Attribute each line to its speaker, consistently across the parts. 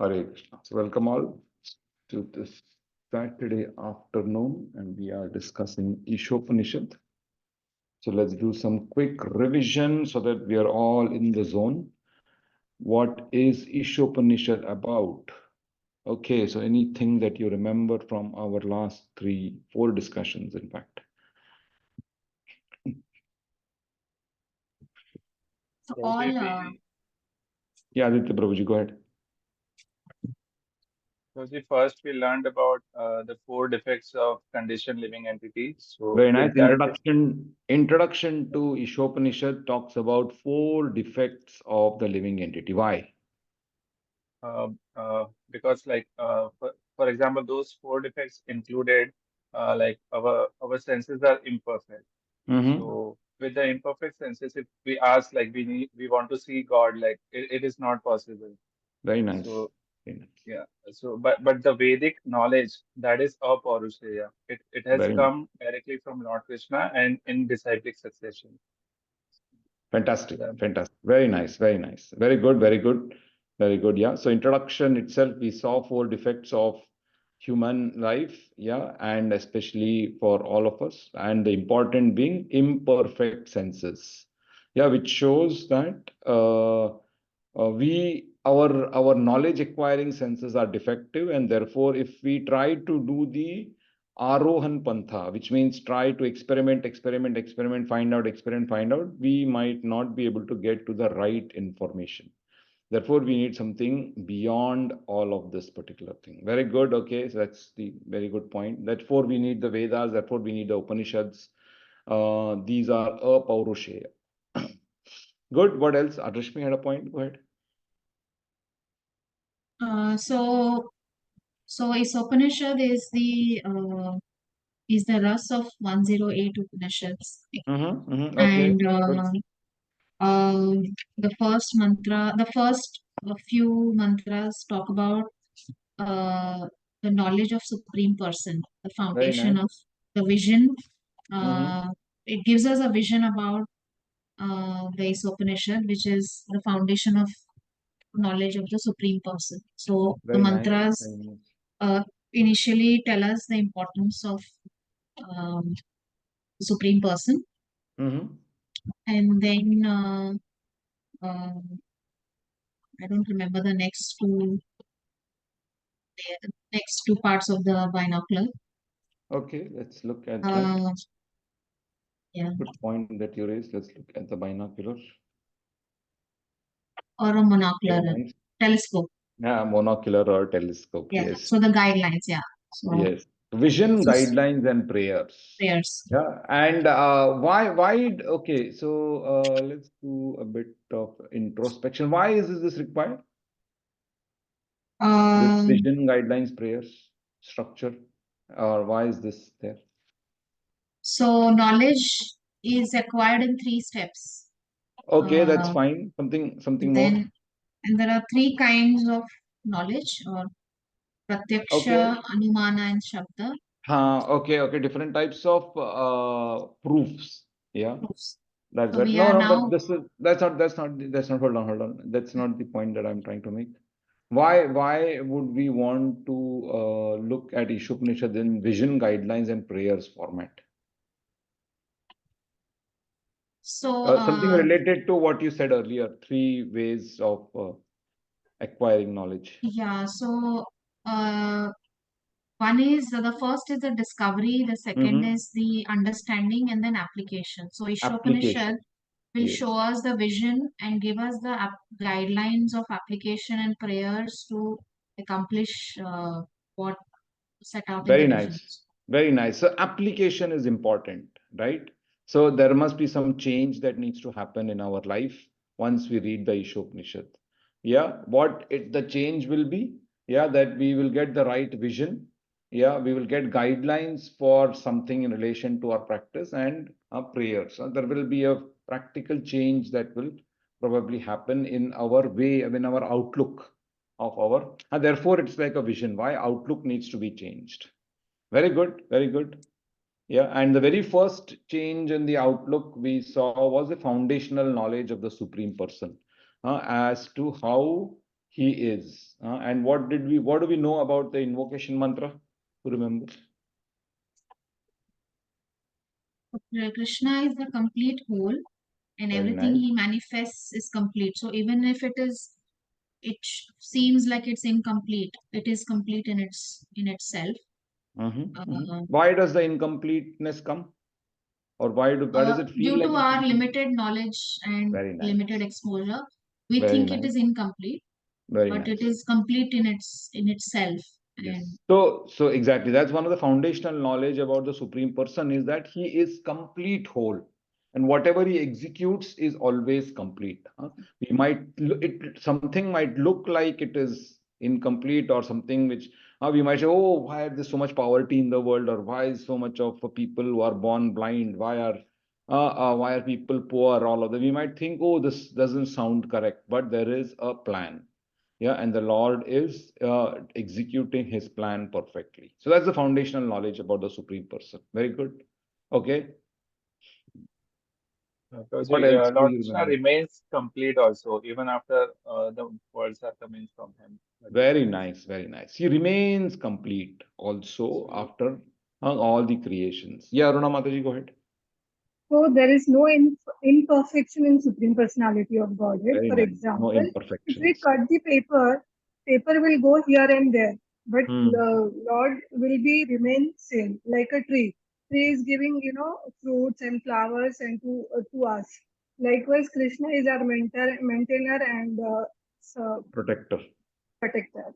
Speaker 1: Hare Krishna. So welcome all to this Saturday afternoon, and we are discussing Isopanisad. So let's do some quick revision so that we are all in the zone. What is Isopanisad about? Okay, so anything that you remember from our last 4 discussions, in fact.
Speaker 2: So all
Speaker 1: Yeah, Aditya Prabhuji, go ahead.
Speaker 2: So the first we learned about the four defects of conditioned living entities. So
Speaker 1: Very nice.
Speaker 2: with that,
Speaker 1: Introduction to Ishopanishad talks about 4 defects of the living entity. Why?
Speaker 2: because for example, those four defects included like our senses are imperfect.
Speaker 1: Mm-hmm.
Speaker 2: So with the imperfect senses, if we ask like we want to see God, like it is not possible.
Speaker 1: Very nice.
Speaker 2: So
Speaker 1: Very nice.
Speaker 2: yeah. So but the Vedic knowledge that is Aparushaya. It has
Speaker 1: Very nice.
Speaker 2: come directly from Lord Krishna and in disciplic succession.
Speaker 1: Fantastic.
Speaker 2: Yeah.
Speaker 1: Fantastic. Very nice. Very nice. Very good. Very good. Very good. Yeah. So introduction itself, we saw 4 defects of human life. Yeah. And especially for all of us. And the important being imperfect senses. Yeah. Which shows that our knowledge acquiring senses are defective, and therefore if we try to do the Arohan Pantha, which means try to experiment, find out, we might not be able to get to the right information. Therefore, we need something beyond all of this particular thing. Very good. Okay, so that's the very good point. Therefore, we need the Vedas, therefore, we need the Upanishads. These are apaurushaya. Good. What else? Adrishmi had a point. Go ahead.
Speaker 3: So Isopanishad is the rus of 108 Upanishads,
Speaker 1: Okay.
Speaker 3: and the first mantra, the first few mantras talk about the knowledge of Supreme Person, the
Speaker 1: Very
Speaker 3: foundation
Speaker 1: nice.
Speaker 3: of the vision.
Speaker 1: Mm-hmm.
Speaker 3: It gives us a vision about the Isopanishad, which is the foundation of knowledge of the Supreme Person. So the
Speaker 1: Very nice.
Speaker 3: mantras
Speaker 1: Very nice.
Speaker 3: initially tell us the importance of um, Supreme Person,
Speaker 1: Mm-hmm.
Speaker 3: and then I don't remember the next two parts of the binocular.
Speaker 1: Okay, let's look at that.
Speaker 3: Uh, yeah,
Speaker 1: Good point that you raised. Let's look at the binocular.
Speaker 3: or a monocular
Speaker 1: Very nice.
Speaker 3: telescope.
Speaker 1: Yeah, monocular or telescope.
Speaker 3: Yeah.
Speaker 1: Yes.
Speaker 3: So the guidelines. Yeah. So
Speaker 1: Yes. Vision,
Speaker 3: just
Speaker 1: guidelines, and prayers.
Speaker 3: prayers.
Speaker 1: Yeah. And okay, so let's do a bit of introspection. Why is this required? This
Speaker 3: Um,
Speaker 1: vision, guidelines, prayers, structure, or why is this there?
Speaker 3: so knowledge is acquired in 3 steps.
Speaker 1: Okay, that's
Speaker 3: Uh,
Speaker 1: fine. Something more.
Speaker 3: then and there are 3 kinds of knowledge, or
Speaker 1: Okay.
Speaker 3: pratyaksha, anumana, and shabda
Speaker 1: Okay. Different types of proofs. Yeah,
Speaker 3: proofs.
Speaker 1: that's
Speaker 3: So
Speaker 1: right.
Speaker 3: we
Speaker 1: No,
Speaker 3: are
Speaker 1: no, but
Speaker 3: now.
Speaker 1: that's not. Hold on. That's not the point that I'm trying to make. Why would we want to look at Ishopanishad in vision, guidelines, and prayers format?
Speaker 3: So
Speaker 1: Something related to what you said earlier, 3 ways of acquiring knowledge.
Speaker 3: yeah. So uh, one is the first is the discovery, the second
Speaker 1: Mm-hmm.
Speaker 3: is the understanding, and then application. So Ishopanishad
Speaker 1: Application.
Speaker 3: will show
Speaker 1: Yes.
Speaker 3: us the vision and give us the guidelines of application and prayers to accomplish what set out in the
Speaker 1: Very
Speaker 3: vision.
Speaker 1: nice. Very nice. So application is important, right? So there must be some change that needs to happen in our life once we read the Ishopanishad. Yeah, the change will be, yeah, that we will get the right vision. Yeah, we will get guidelines for something in relation to our practice and our prayers. So there will be a practical change that will probably happen in our way, in our outlook of our, and therefore it's like a vision. Why outlook needs to be changed. Very good, very good. Yeah, and the very first change in the outlook we saw was the foundational knowledge of the Supreme Person, as to how He is. And what do we know about the invocation mantra? Who remembers?
Speaker 3: Krishna is the complete whole, and
Speaker 1: Very
Speaker 3: everything
Speaker 1: nice.
Speaker 3: he manifests is complete. So even if it seems like it's incomplete, it is complete in itself.
Speaker 1: Why does the incompleteness come? Or why does it feel
Speaker 3: Due
Speaker 1: like
Speaker 3: to
Speaker 1: it's
Speaker 3: our
Speaker 1: incomplete?
Speaker 3: limited knowledge and
Speaker 1: Very nice.
Speaker 3: limited exposure, we
Speaker 1: Very
Speaker 3: think it
Speaker 1: nice.
Speaker 3: is incomplete,
Speaker 1: Very
Speaker 3: but it
Speaker 1: nice.
Speaker 3: is complete in itself.
Speaker 1: Yes.
Speaker 3: And
Speaker 1: So exactly, that's one of the foundational knowledge about the Supreme Person is that he is complete whole, and whatever he executes is always complete. We might something might look like it is incomplete or something which we might say, oh, why is there so much poverty in the world, or why is so much of people who are born blind? Why are people poor? All of them. We might think, oh, this doesn't sound correct, but there is a plan. Yeah, and the Lord is executing his plan perfectly. So that's the foundational knowledge about the Supreme Person. Very good. Okay. What else do
Speaker 2: Lord
Speaker 1: you
Speaker 2: Krishna
Speaker 1: remember?
Speaker 2: remains complete also, even after the words are coming from him.
Speaker 1: Very nice, very nice. He remains complete also after all the creations. Yeah, Aruna Mataji, go ahead.
Speaker 4: So there is no imperfection in Supreme Personality of Godhead.
Speaker 1: Very
Speaker 4: For
Speaker 1: nice. No
Speaker 4: example, if we
Speaker 1: imperfections.
Speaker 4: cut the paper will go here and there, but
Speaker 1: Hmm.
Speaker 4: the Lord will be remain same, like a tree. Tree is giving, fruits and flowers and to us. Likewise, Krishna is our maintainer and
Speaker 1: Protector.
Speaker 4: protector.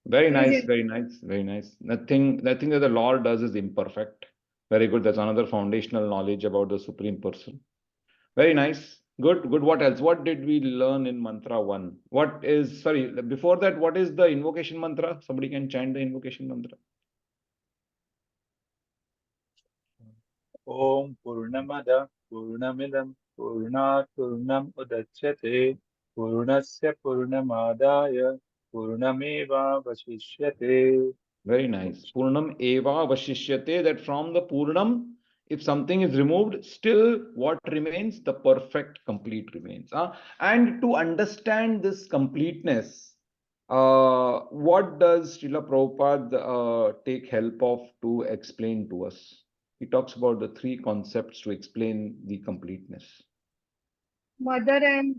Speaker 1: Very
Speaker 4: He is
Speaker 1: nice,
Speaker 4: in
Speaker 1: very nice, very nice. Nothing that the Lord does is imperfect. Very good. That's another foundational knowledge about the Supreme Person. Very nice. Good, good. What else? What did we learn in mantra one? Sorry, before that, what is the invocation mantra? Somebody can chant the invocation mantra.
Speaker 2: Om Purnamada Purnamidam Purnat Purnam Udachyate Purnasya Purnamadaya Purnameva Vashishyate.
Speaker 1: Very nice. Purnam eva vashishyate, that from the Purnam, if something is removed, still what remains? The perfect, complete remains. And to understand this completeness, what does Srila Prabhupada take help of to explain to us? He talks about the three concepts to explain the completeness.
Speaker 4: mother and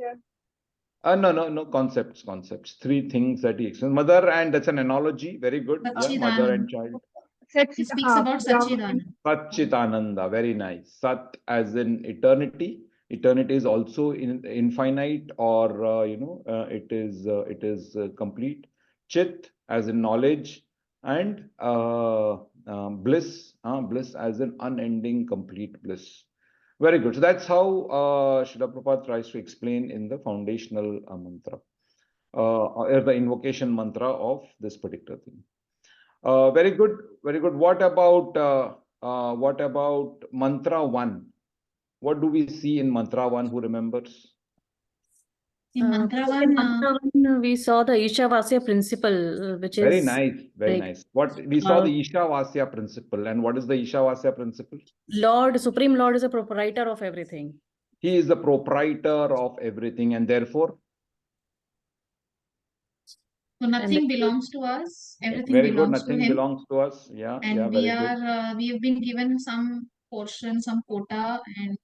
Speaker 1: No, concepts. Three things that he explains. Mother, and that's an analogy. Very good. Yeah, mother and
Speaker 3: Satchidanand.
Speaker 1: child.
Speaker 3: He speaks about Satchidanand.
Speaker 1: Satchitananda, very nice. Sat as in eternity. Eternity is also infinite, or it is complete. Chit as in knowledge, and bliss. Bliss as in unending, complete bliss. Very good. So that's how Srila Prabhupada tries to explain in the foundational mantra, or the invocation mantra of this particular thing. Very good, very good. What about mantra one? What do we see in mantra one? Who remembers?
Speaker 3: In mantra
Speaker 5: In
Speaker 3: one,
Speaker 5: Mantra one, we saw the Ishavasya principle, which
Speaker 1: Very
Speaker 5: is
Speaker 1: nice, very
Speaker 5: like
Speaker 1: nice. What we saw the Ishavasya principle, and what is the Ishavasya principle?
Speaker 5: Supreme Lord is a proprietor of everything.
Speaker 1: He is the proprietor of everything, and therefore,
Speaker 3: so nothing belongs to us, everything
Speaker 1: very good.
Speaker 3: belongs to
Speaker 1: Nothing
Speaker 3: him,
Speaker 1: belongs to us. Yeah,
Speaker 3: and
Speaker 1: very good.
Speaker 3: we have been given some portion, some quota, and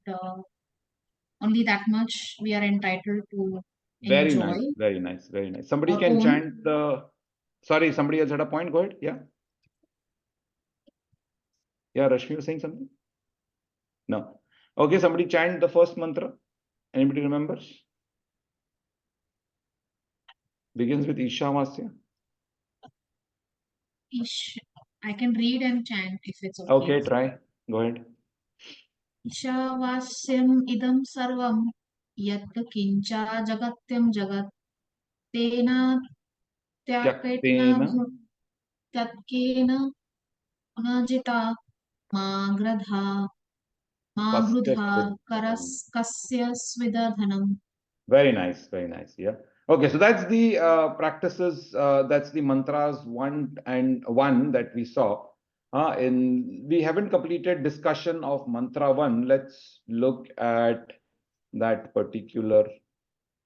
Speaker 3: only that much we are entitled to
Speaker 1: Very
Speaker 3: enjoy
Speaker 1: nice, very nice, very nice. Somebody
Speaker 3: or
Speaker 1: can
Speaker 3: own.
Speaker 1: chant the. Sorry, somebody else had a point. Go ahead. Yeah. Yeah, Rashmi was saying something. No. Okay, somebody chant the first mantra. Anybody remembers? Begins with Ishamasya.
Speaker 3: I can read and chant if it's okay.
Speaker 1: Okay, try. Go ahead.
Speaker 3: ईशावास्यम् इदं सर्वं यत् किञ्चा जगत्यं जगत् तेन त्याकेन
Speaker 1: Tyaktena
Speaker 3: त्यक्केन पुनर्जिता माग्रधा
Speaker 1: kasya
Speaker 3: मागृधा
Speaker 1: siddhanam.
Speaker 3: कस्य स्विदधनम्.
Speaker 1: Very nice, very nice. Yeah. Okay, so that's the practices. That's the mantras one that we saw. We haven't completed discussion of mantra one. Let's look at that particular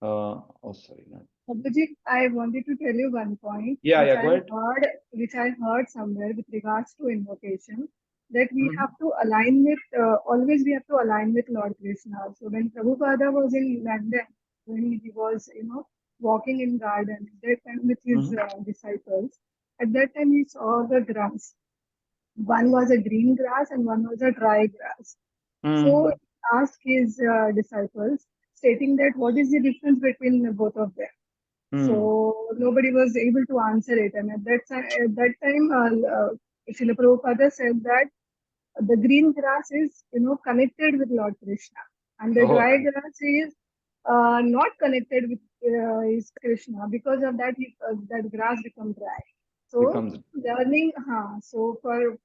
Speaker 1: Oh, sorry. Not.
Speaker 4: Abhijit, I wanted to tell you one point
Speaker 1: Yeah, yeah, go ahead.
Speaker 4: which I heard somewhere with regards to invocation, that we
Speaker 1: Mhm.
Speaker 4: have to align with, always we have to align with Lord Krishna. So when Prabhupada was in London, when he was, walking in garden, that time with his disciples, at that time he saw the grass. One was a green grass and one was a dry grass. So
Speaker 1: Mm.
Speaker 4: he asked his disciples, stating that what is the difference between both of them.
Speaker 1: Mm.
Speaker 4: So nobody was able to answer it. And at that time, Srila Prabhupada said that the green grass is, connected with Lord Krishna, and the
Speaker 1: Oh,
Speaker 4: dry
Speaker 1: nice.
Speaker 4: grass is not connected with is Krishna. Because of that, that grass become dry. So
Speaker 1: Becomes
Speaker 4: learning, so for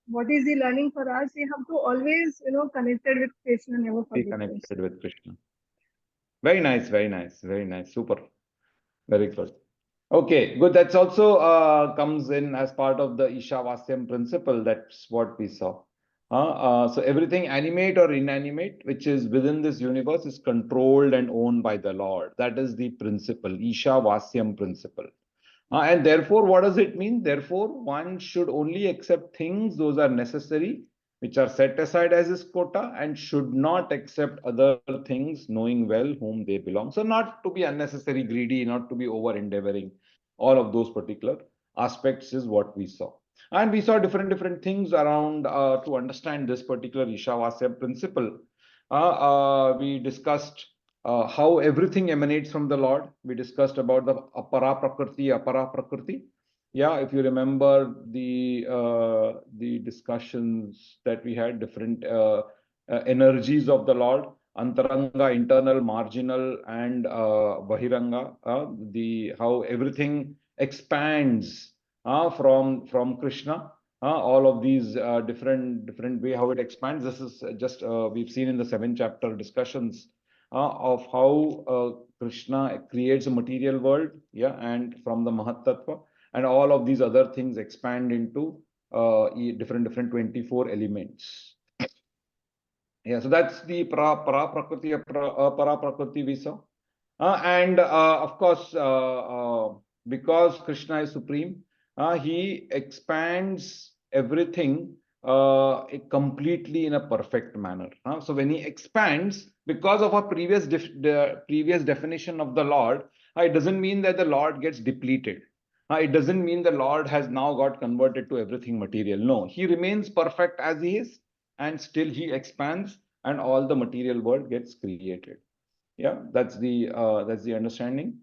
Speaker 4: what is the learning for us? We have to always, connected with Krishna, never
Speaker 1: be
Speaker 4: forget Krishna.
Speaker 1: connected with Krishna. Very nice, very nice, very nice. Super. Very good. Okay, good. That's also comes in as part of the Ishavasyam principle. That's what we saw. So everything animate or inanimate, which is within this universe, is controlled and owned by the Lord. That is the principle, Ishavasyam principle. And therefore, what does it mean? Therefore, one should only accept things those are necessary, which are set aside as his quota, and should not accept other things, knowing well whom they belong. So, not to be unnecessary greedy, not to be over endeavoring. All of those particular aspects is what we saw. And we saw different things around to understand this particular Ishavasya principle. We discussed how everything emanates from the Lord. We discussed about the apara prakriti. Yeah, if you remember the discussions that we had, different energies of the Lord, antaranga, internal, marginal, and bahiranga. The how everything expands from Krishna. All of these different way how it expands. This is just we've seen in the 7th chapter discussions of how Krishna creates a material world, yeah, and from the Mahat Tattva, and all of these other things expand into different 24 elements. Yeah, so that's the para prakriti, para prakriti we saw. And of course, because Krishna is supreme, he expands everything completely in a perfect manner. So when he expands, because of our previous definition of the Lord, it doesn't mean that the Lord gets depleted. It doesn't mean the Lord has now got converted to everything material. No, he remains perfect as he is, and still he expands, and all the material world gets created. Yeah, that's the understanding.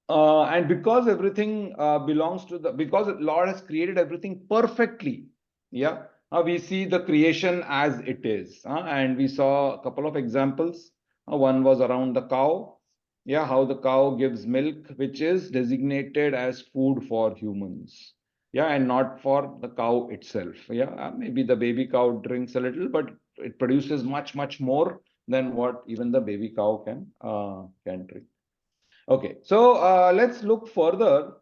Speaker 1: And because everything belongs to the, because Lord has created everything perfectly. Yeah, we see the creation as it is. And we saw a couple of examples. One was around the cow. Yeah, how the cow gives milk, which is designated as food for humans. Yeah, and not for the cow itself. Yeah, maybe the baby cow drinks a little, but it produces much more than what even the baby cow can drink. Okay, so let's look further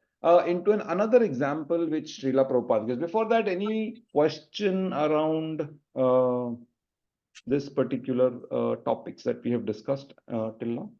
Speaker 1: into another example which Srila Prabhupada gives. Before that, any question around this particular topics that we have discussed till now?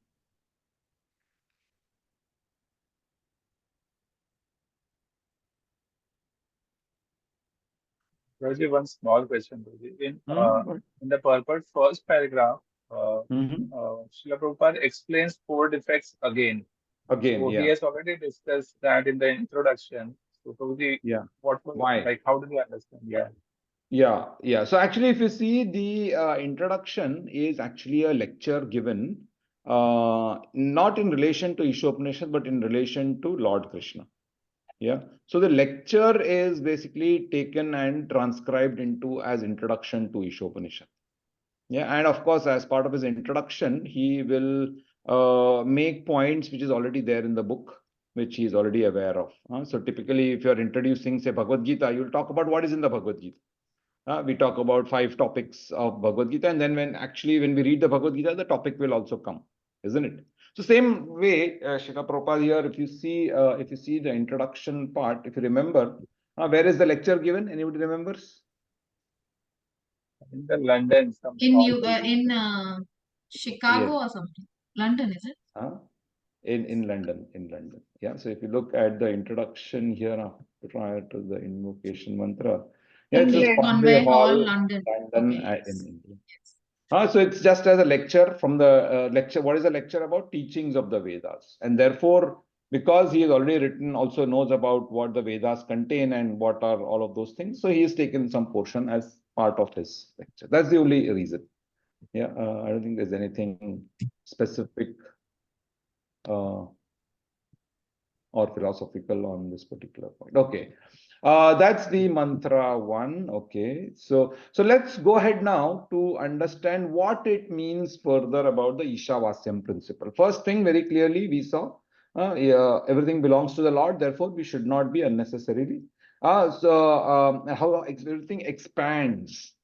Speaker 2: Rosie, one small question, Rosie.
Speaker 1: Hmm?
Speaker 2: In the purport first paragraph, uh,
Speaker 1: Mm-hmm.
Speaker 2: Srila Prabhupada explains four defects again.
Speaker 1: Again,
Speaker 2: So he
Speaker 1: yeah,
Speaker 2: has already discussed that in the introduction. So Rosie,
Speaker 1: yeah.
Speaker 2: what was
Speaker 1: Why?
Speaker 2: like? How do you understand? Yeah.
Speaker 1: Yeah. So actually, if you see the introduction is actually a lecture given not in relation to Isopanisad, but in relation to Lord Krishna. Yeah. So the lecture is basically taken and transcribed into as introduction to Ishopanishad. Yeah. And of course, as part of his introduction, he will make points which is already there in the book, which he is already aware of. So typically, if you're introducing, say, Bhagavad Gita, you'll talk about what is in the Bhagavad Gita. We talk about 5 topics of Bhagavad Gita, and then when we read the Bhagavad Gita, the topic will also come, isn't it? So same way, Srila Prabhupada here, if you see the introduction part, if you remember, where is the lecture given? Anybody remembers?
Speaker 2: In the London, some
Speaker 3: In
Speaker 2: small
Speaker 3: New
Speaker 2: building.
Speaker 3: in Chicago
Speaker 1: Yes.
Speaker 3: or something. London, is it?
Speaker 1: In London. Yeah. So if you look at the introduction here prior to the invocation mantra, yeah, it says
Speaker 4: England.
Speaker 3: Conway Hall,
Speaker 1: Hall,
Speaker 3: London.
Speaker 1: London,
Speaker 3: Okay,
Speaker 1: in
Speaker 3: yes.
Speaker 1: England. So it's just as a lecture from the lecture. What is a lecture about? Teachings of the Vedas. And therefore, because he has already written, also knows about what the Vedas contain and what are all of those things. So he has taken some portion as part of his lecture. That's the only reason. Yeah, I don't think there's anything specific or philosophical on this particular point. Okay. That's the mantra one. Okay. So let's go ahead now to understand what it means further about the Ishavasyam principle. First thing, very clearly, we saw yeah, everything belongs to the Lord, therefore we should not be unnecessarily. How everything expands.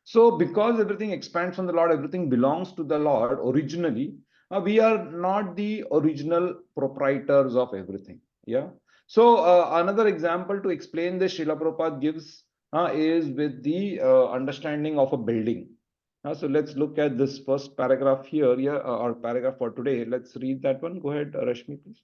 Speaker 1: So because everything expands from the Lord, everything belongs to the Lord originally, we are not the original proprietors of everything. Yeah. So another example to explain this Srila Prabhupada gives is with the understanding of a building. So let's look at this first paragraph here, yeah, or paragraph for today. Let's read that one. Go ahead, Rashmi, please.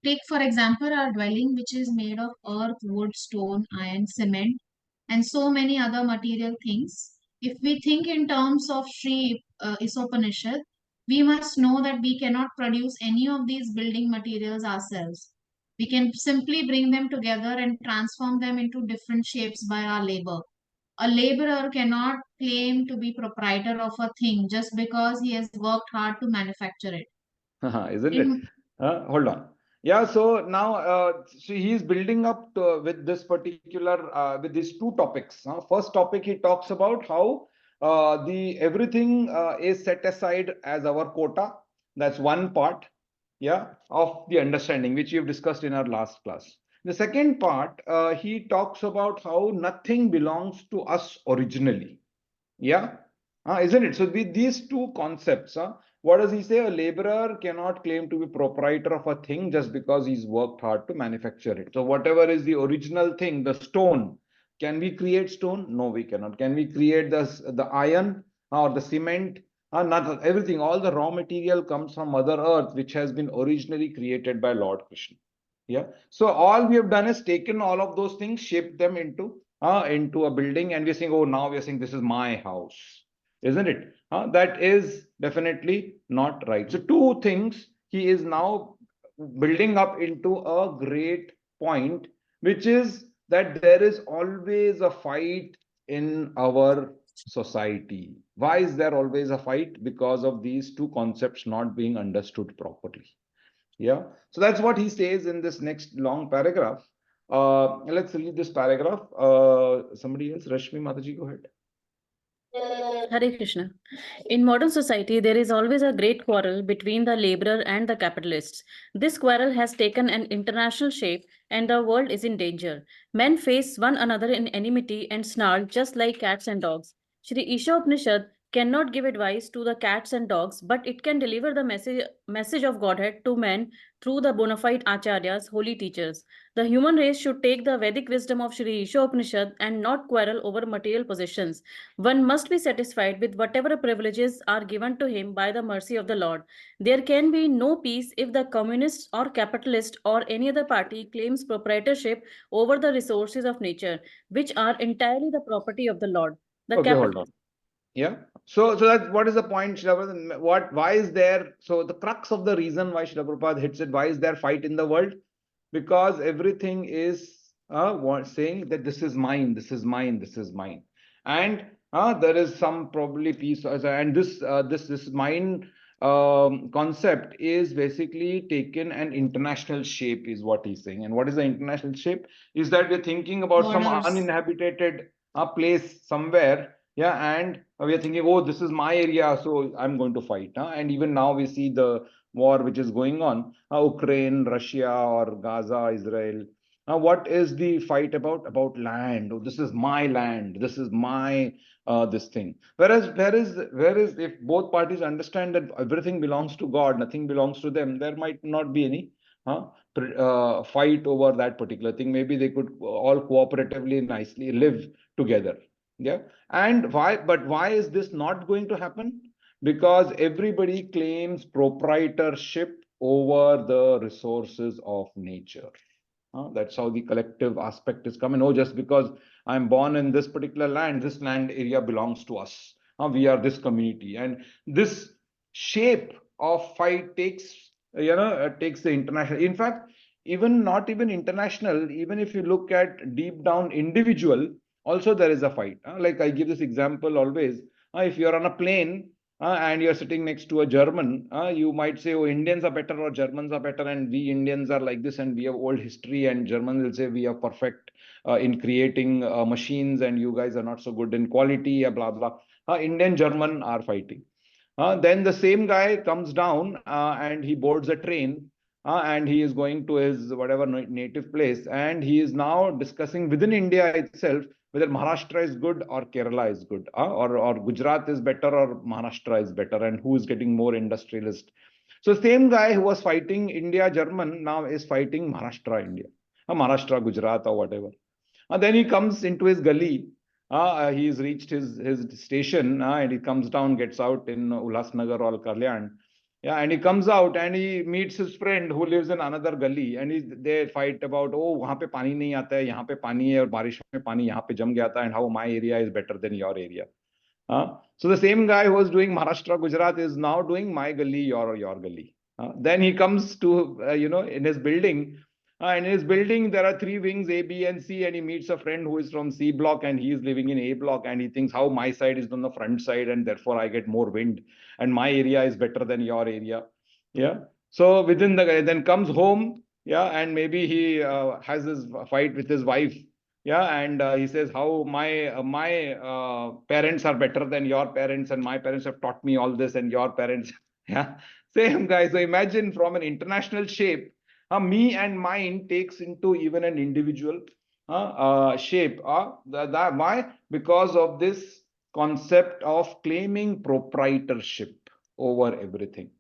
Speaker 3: Take, for example, our dwelling, which is made of earth, wood, stone, iron, cement, and so many other material things. If we think in terms of Sri Isopanishad, we must know that we cannot produce any of these building materials ourselves. We can simply bring them together and transform them into different shapes by our labor. A laborer cannot claim to be proprietor of a thing just because he has worked hard to manufacture it.
Speaker 1: Isn't it?
Speaker 3: In
Speaker 1: Hold on. Yeah, so now so he is building up with this particular with these two topics. First topic, he talks about how the everything is set aside as our quota. That's one part, yeah, of the understanding which we have discussed in our last class. The second part, he talks about how nothing belongs to us originally. Yeah, isn't it? So with these two concepts, what does he say? A laborer cannot claim to be proprietor of a thing just because he's worked hard to manufacture it. So whatever is the original thing, the stone, can we create stone? No, we cannot. Can we create the iron or the cement? Not everything. All the raw material comes from Mother Earth, which has been originally created by Lord Krishna. Yeah. So all we have done is taken all of those things, shaped them into a building, and we're saying, oh, now we're saying this is my house, isn't it? That is definitely not right. So two things he is now building up into a great point, which is that there is always a fight in our society. Why is there always a fight? Because of these two concepts not being understood properly. Yeah. So that's what he says in this next long paragraph. Let's read this paragraph. Somebody else, Rashmi Mataji, go ahead.
Speaker 5: Hare Krishna. In modern society, there is always a great quarrel between the laborer and the capitalists. This quarrel has taken an international shape and the world is in danger. Men face one another in enmity and snarl just like cats and dogs. Shri Isha Upanishad cannot give advice to the cats and dogs, but it can deliver the message of Godhead to men through the bona fide acharyas, holy teachers. The human race should take the Vedic wisdom of Shri Isha Upanishad and not quarrel over material possessions. One must be satisfied with whatever privileges are given to him by the mercy of the Lord. There can be no peace if the communist or capitalist or any other party claims proprietorship over the resources of nature, which are entirely the property of the Lord. The
Speaker 1: Okay, hold on. Yeah. So that's what is the point, Srila Prabhupada? Why is there, so the crux of the reason why Srila Prabhupada hits it, why is there fight in the world? Because everything is saying that this is mine, this is mine, this is mine. And there is some probably piece, and this mine concept is basically taken an international shape, is what he's saying. And what is the international shape? Is that we're thinking about some
Speaker 3: borders.
Speaker 1: uninhabited place somewhere, yeah, and we are thinking, oh, this is my area, so I'm going to fight. And even now we see the war which is going on, Ukraine, Russia, or Gaza, Israel. What is the fight about? About land. Oh, this is my land. This is my this thing. Whereas, where is if both parties understand that everything belongs to God, nothing belongs to them, there might not be any fight over that particular thing. Maybe they could all cooperatively, nicely live together. Yeah. And why? But why is this not going to happen? Because everybody claims proprietorship over the resources of nature. That's how the collective aspect is coming. Oh, just because I'm born in this particular land, this land area belongs to us. We are this community, and this shape of fight takes, takes the international. In fact, even not even international. Even if you look at deep down individual, also there is a fight. Like I give this example always. If you're on a plane and you're sitting next to a German, you might say, oh, Indians are better or Germans are better, and we Indians are like this, and we have old history, and Germans will say we are perfect in creating machines, and you guys are not so good in quality, blah, blah. Indian, German are fighting. Then the same guy comes down and he boards a train and he is going to his whatever native place, and he is now discussing within India itself whether Maharashtra is good or Kerala is good, or Gujarat is better or Maharashtra is better, and who is getting more industrialist. So same guy who was fighting India German now is fighting Maharashtra India, Maharashtra Gujarat or whatever. Then he comes into his gully. He's reached his station and he comes down, gets out in Ulhasnagar or Kalyan. Yeah, and he comes out and he meets his friend who lives in another gully, and they fight about, oh, वहाँ पे पानी नहीं आता है, यहाँ पे पानी है, और बारिश में पानी यहाँ पे जम गया था, and how my area is better than your area. So the same guy who was doing Maharashtra, Gujarat is now doing my gully, your gully. Then he comes to, in his building. In his building, there are 3 wings, A, B, and C, and he meets a friend who is from C block, and he is living in A block, and he thinks how my side is on the front side, and therefore I get more wind, and my area is better than your area. Yeah. So within then comes home, yeah, and maybe he has his fight with his wife. Yeah, and he says how my parents are better than your parents, and my parents have taught me all this, and your parents, yeah, same guy. So imagine from an international shape, me and mine takes into even an individual shape. Why? Because of this concept of claiming proprietorship over everything.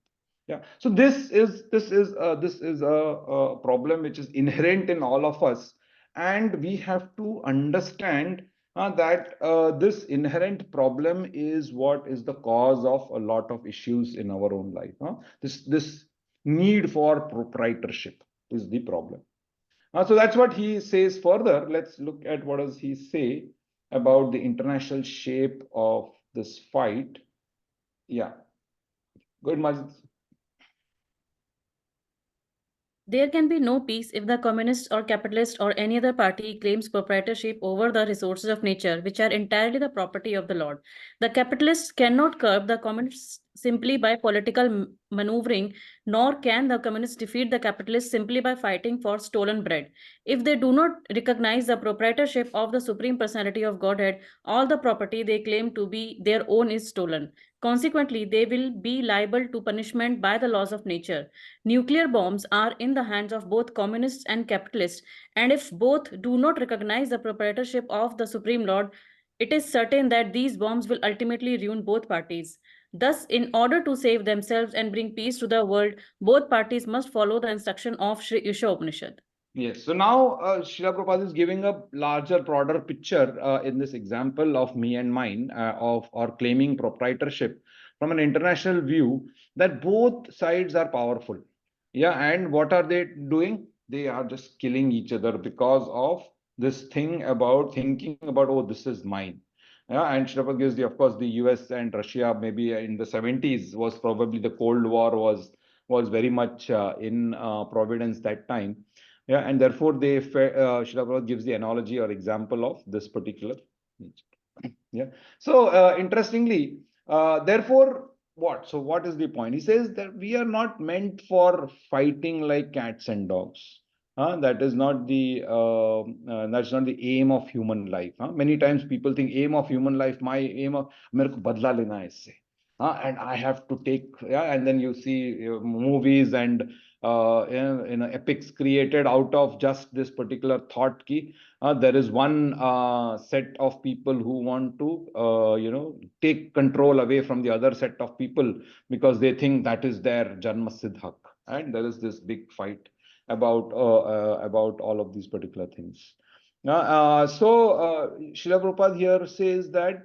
Speaker 1: Yeah. So this is a problem which is inherent in all of us, and we have to understand that this inherent problem is what is the cause of a lot of issues in our own life. This need for proprietorship is the problem. So that's what he says further. Let's look at what does he say about the international shape of this fight. Yeah. Good, Majid.
Speaker 5: There can be no peace if the communist or capitalist or any other party claims proprietorship over the resources of nature, which are entirely the property of the Lord. The capitalists cannot curb the communists simply by political maneuvering, nor can the communists defeat the capitalists simply by fighting for stolen bread. If they do not recognize the proprietorship of the Supreme Personality of Godhead, all the property they claim to be their own is stolen. Consequently, they will be liable to punishment by the laws of nature. Nuclear bombs are in the hands of both communists and capitalists, and if both do not recognize the proprietorship of the Supreme Lord, it is certain that these bombs will ultimately ruin both parties. Thus, in order to save themselves and bring peace to the world, both parties must follow the instruction of Sri Isopanisad.
Speaker 1: Yes. So now Srila Prabhupada is giving a larger, broader picture in this example of me and mine of or claiming proprietorship from an international view that both sides are powerful. Yeah. And what are they doing? They are just killing each other because of this thing about thinking about, oh, this is mine. Yeah. And Srila Prabhupada gives of course, the US and Russia maybe in the 70s was probably the Cold War was very much in providence that time. Yeah, and therefore Srila Prabhupada gives the analogy or example of this particular nature. Yeah. So interestingly, therefore, what? So what is the point? He says that we are not meant for fighting like cats and dogs. That's not the aim of human life. Many times people think aim of human life, my aim of मेरे को बदला लेना है इससे. And I have to take, yeah, and then you see movies and epics created out of just this particular thought ki there is one set of people who want to take control away from the other set of people because they think that is their janma siddhak, and there is this big fight. about all of these particular things. Srila Prabhupada here says that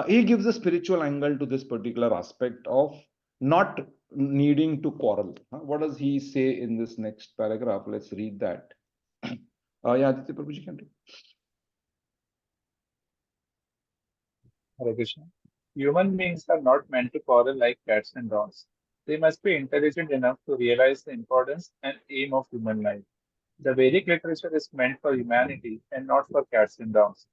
Speaker 1: he gives a spiritual angle to this particular aspect of not needing to quarrel. What does he say in this next paragraph? Let's read that. Yeah, Aditya Prabhuji can read.
Speaker 2: Hare Krishna. Human beings are not meant to quarrel like cats and dogs. They must be intelligent enough to realize the importance and aim of human life. The Vedic literature is meant for humanity and not for cats and dogs.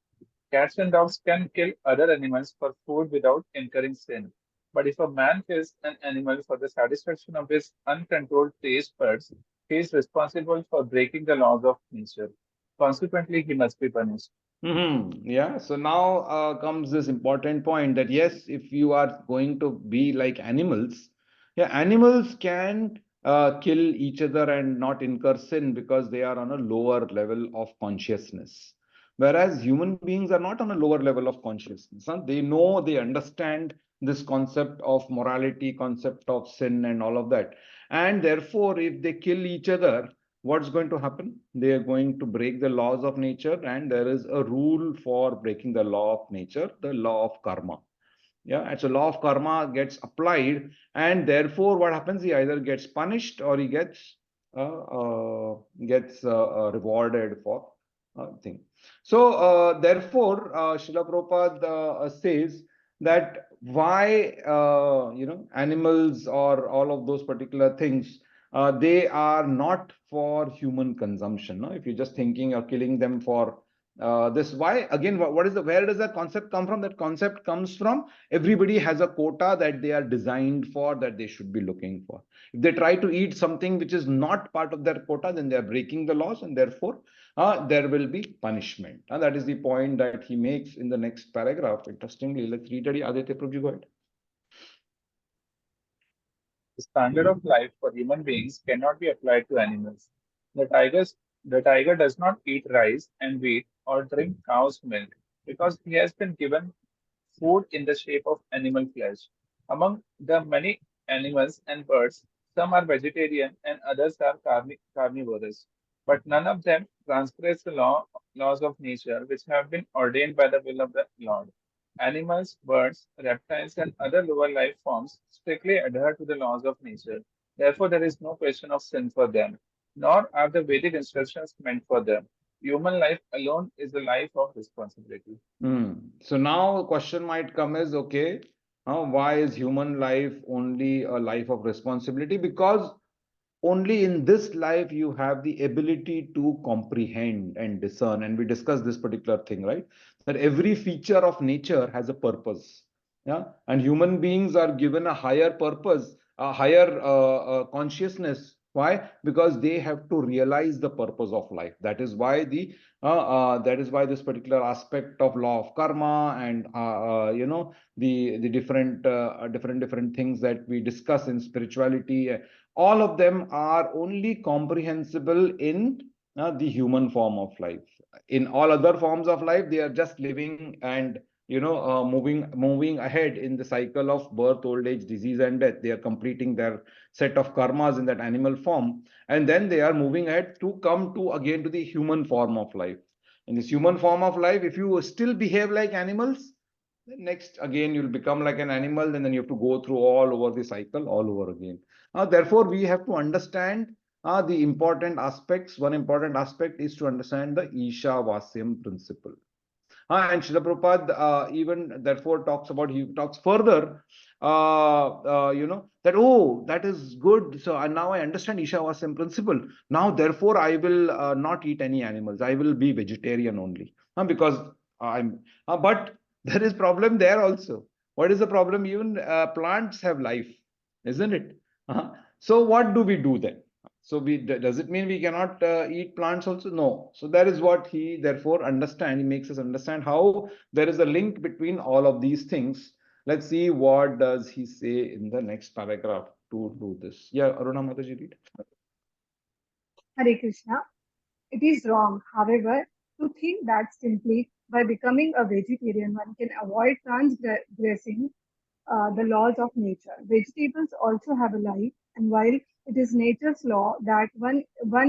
Speaker 2: Cats and dogs can kill other animals for food without incurring sin. But if a man kills an animal for the satisfaction of his uncontrolled taste buds, he is responsible for breaking the laws of nature. Consequently, he must be punished.
Speaker 1: Yeah, so now comes this important point that yes, if you are going to be like animals, yeah, animals can kill each other and not incur sin because they are on a lower level of consciousness. Whereas human beings are not on a lower level of consciousness. They know, they understand this concept of morality, concept of sin, and all of that. And therefore, if they kill each other, what's going to happen? They are going to break the laws of nature, and there is a rule for breaking the law of nature, the law of karma. Yeah, and so law of karma gets applied, and therefore what happens? He either gets punished or he rewarded for thing. So therefore, Srila Prabhupada says that why animals or all of those particular things, they are not for human consumption. No? If you're just thinking of killing them for this, why again? What is the where does that concept come from? That concept comes from everybody has a quota that they are designed for, that they should be looking for. If they try to eat something which is not part of their quota, then they are breaking the laws, and therefore there will be punishment. And that is the point that he makes in the next paragraph. Interestingly, let's read it. Aditya Prabhu, go ahead.
Speaker 2: The standard of life for human beings cannot be applied to animals. The tiger does not eat rice and wheat or drink cow's milk because he has been given food in the shape of animal flesh. Among the many animals and birds, some are vegetarian and others are carnivorous. But none of them transgress the laws of nature which have been ordained by the will of the Lord. Animals, birds, reptiles, and other lower life forms strictly adhere to the laws of nature. Therefore, there is no question of sin for them, nor are the Vedic instructions meant for them. Human life alone is a life of responsibility.
Speaker 1: So now a question might come is, okay, why is human life only a life of responsibility? Because only in this life you have the ability to comprehend and discern. And we discussed this particular thing, right? That every feature of nature has a purpose. Yeah. And human beings are given a higher purpose, a higher consciousness. Why? Because they have to realize the purpose of life. That is why this particular aspect of law of karma and the different things that we discuss in spirituality, all of them are only comprehensible in the human form of life. In all other forms of life, they are just living and moving ahead in the cycle of birth, old age, disease, and death. They are completing their set of karmas in that animal form, and then they are moving ahead to come to again to the human form of life. In this human form of life, if you still behave like animals, then next again you'll become like an animal, and then you have to go through all over the cycle all over again. Therefore, we have to understand the important aspects. One important aspect is to understand the Ishavasyam principle. And Srila Prabhupada even therefore he talks further, that, oh, that is good. So now I understand Ishavasyam principle. Now, therefore, I will not eat any animals. I will be vegetarian only. Because but there is problem there also. What is the problem? Even plants have life, isn't it? So what do we do then? So does it mean we cannot eat plants also? No. So that is what he therefore he makes us understand how there is a link between all of these things. Let's see what does he say in the next paragraph to do this. Yeah, Aruna Mataji, read.
Speaker 4: Hare Krishna. It is wrong, however, to think that simply by becoming a vegetarian one can avoid transgressing the laws of nature. Vegetables also have a life, and while it is nature's law that one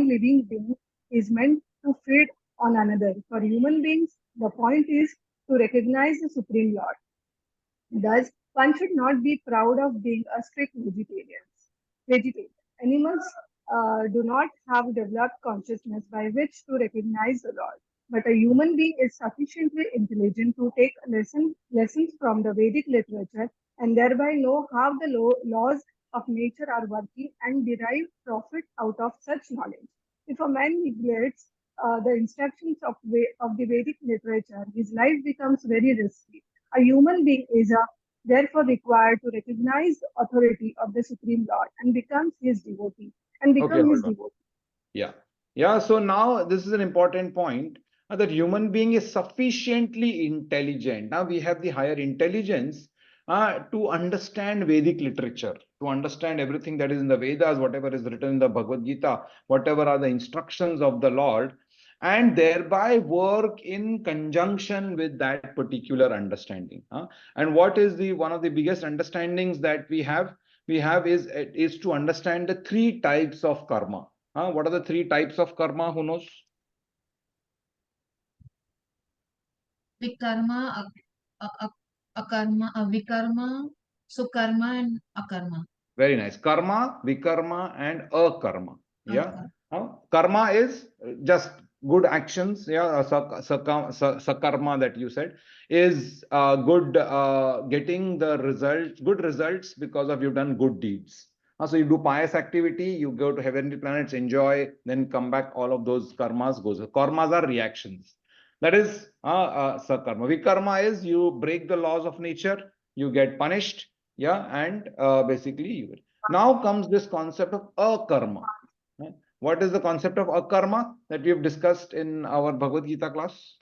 Speaker 4: living being is meant to feed on another, for human beings, the point is to recognize the Supreme Lord. Thus, one should not be proud of being a strict vegetarian. Animals do not have developed consciousness by which to recognize the Lord. But a human being is sufficiently intelligent to take lessons from the Vedic literature and thereby know how the laws of nature are working and derive profit out of such knowledge. If a man neglects the instructions of the Vedic literature, his life becomes very risky. A human being is therefore required to recognize the authority of the Supreme Lord and becomes his devotee and
Speaker 1: Okay,
Speaker 4: become his
Speaker 1: hold on.
Speaker 4: devotee.
Speaker 1: Yeah. Yeah. So now this is an important point that human being is sufficiently intelligent. Now we have the higher intelligence to understand Vedic literature, to understand everything that is in the Vedas, whatever is written in the Bhagavad Gita, whatever are the instructions of the Lord, and thereby work in conjunction with that particular understanding. And what is the one of the biggest understandings that we have? We have is to understand the three types of karma. What are the three types of karma? Who knows?
Speaker 3: Vikarma, akarma, vikarma, sukarma, and akarma.
Speaker 1: Very nice. Karma, vikarma, and akarma. Yeah. Karma is just good actions. Yeah. Sakarma that you said is good, getting the good results because of you've done good deeds. So you do pious activity, you go to heavenly planets, enjoy, then come back. All of those karmas goes. Karmas are reactions. That is sakarma. Vikarma is you break the laws of nature, you get punished. Yeah, and basically you will. Now comes this concept of akarma. What is the concept of akarma that we have discussed in our Bhagavad Gita class?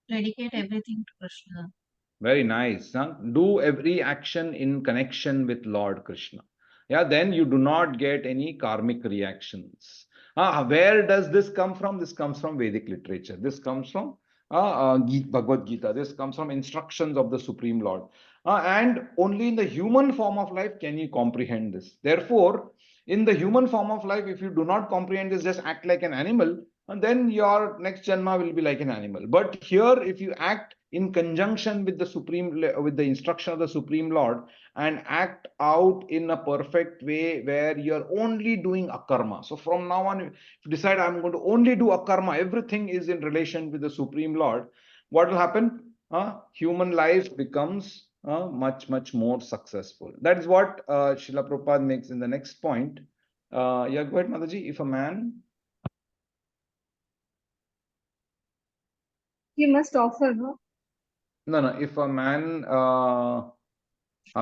Speaker 3: Dedicate everything to Krishna.
Speaker 1: Very nice. Do every action in connection with Lord Krishna. Yeah, then you do not get any karmic reactions. Where does this come from? This comes from Vedic literature. This comes from Bhagavad Gita. This comes from instructions of the Supreme Lord. And only in the human form of life can you comprehend this. Therefore, in the human form of life, if you do not comprehend this, just act like an animal, and then your next janma will be like an animal. But here, if you act in conjunction with the instruction of the Supreme Lord, and act out in a perfect way where you're only doing akarma. So from now on, if you decide I'm going to only do akarma, everything is in relation with the Supreme Lord, what will happen? Human life becomes much more successful. That is what Srila Prabhupada makes in the next point. Yeah, go ahead, Mataji. If a man
Speaker 4: He must offer, no?
Speaker 1: No, if a man,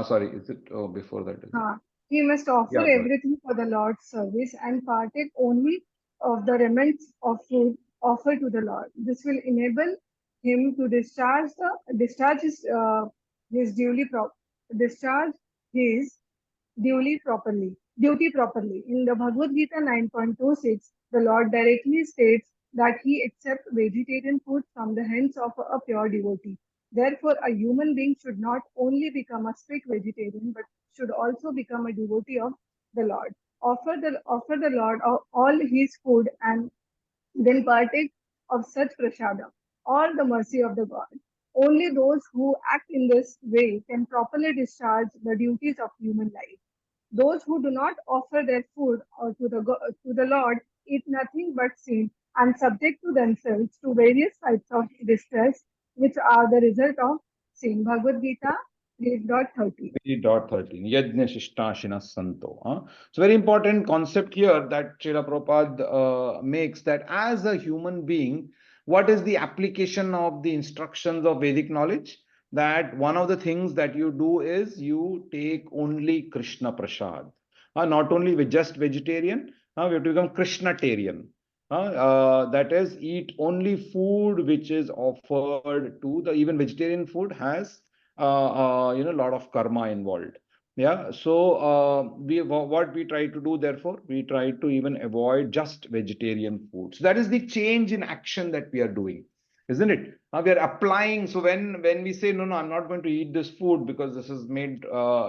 Speaker 1: sorry, is it, oh, before that, is it?
Speaker 4: He must offer
Speaker 1: Yeah, go ahead.
Speaker 4: everything for the Lord's service and partake only of the remnants of food offered to the Lord. This will enable him to discharge his discharge his duty properly. In the Bhagavad Gita 9.26, the Lord directly states that he accepts vegetarian food from the hands of a pure devotee. Therefore, a human being should not only become a strict vegetarian, but should also become a devotee of the Lord. Offer the Lord all his food and then partake of such prasadam, or the mercy of the God. Only those who act in this way can properly discharge the duties of human life. Those who do not offer their food to the Lord eat nothing but sin and subject to themselves to various types of distress, which are the result of sin. Bhagavad Gita 3.13.
Speaker 1: 3.13 Yajna Shishtashina Santo. So very important concept here that Srila Prabhupada makes, that as a human being, what is the application of the instructions of Vedic knowledge? That one of the things that you do is you take only Krishna Prasad. Not only with just vegetarian, we have to become Krishnatarian. That is, eat only food which is offered to the, even vegetarian food has a lot of karma involved. Yeah, so what we try to do, therefore, we try to even avoid just vegetarian foods. That is the change in action that we are doing, isn't it? We are applying. So when we say, no, I'm not going to eat this food because this is made,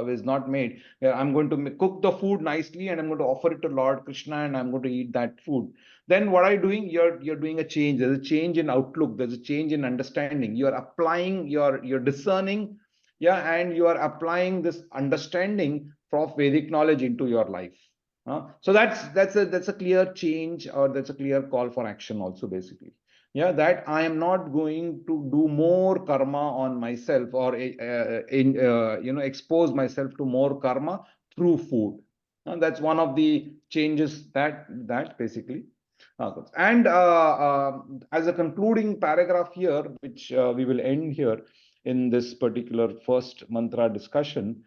Speaker 1: is not made, I'm going to cook the food nicely and I'm going to offer it to Lord Krishna and I'm going to eat that food. Then what are you doing? You're doing a change. There's a change in outlook. There's a change in understanding. You're applying, you're discerning, yeah, and you are applying this understanding of Vedic knowledge into your life. So that's a clear change, or that's a clear call for action also, basically. Yeah, that I am not going to do more karma on myself, or expose myself to more karma through food. That's one of the changes that basically happens. And as a concluding paragraph here, which we will end here in this particular first mantra discussion,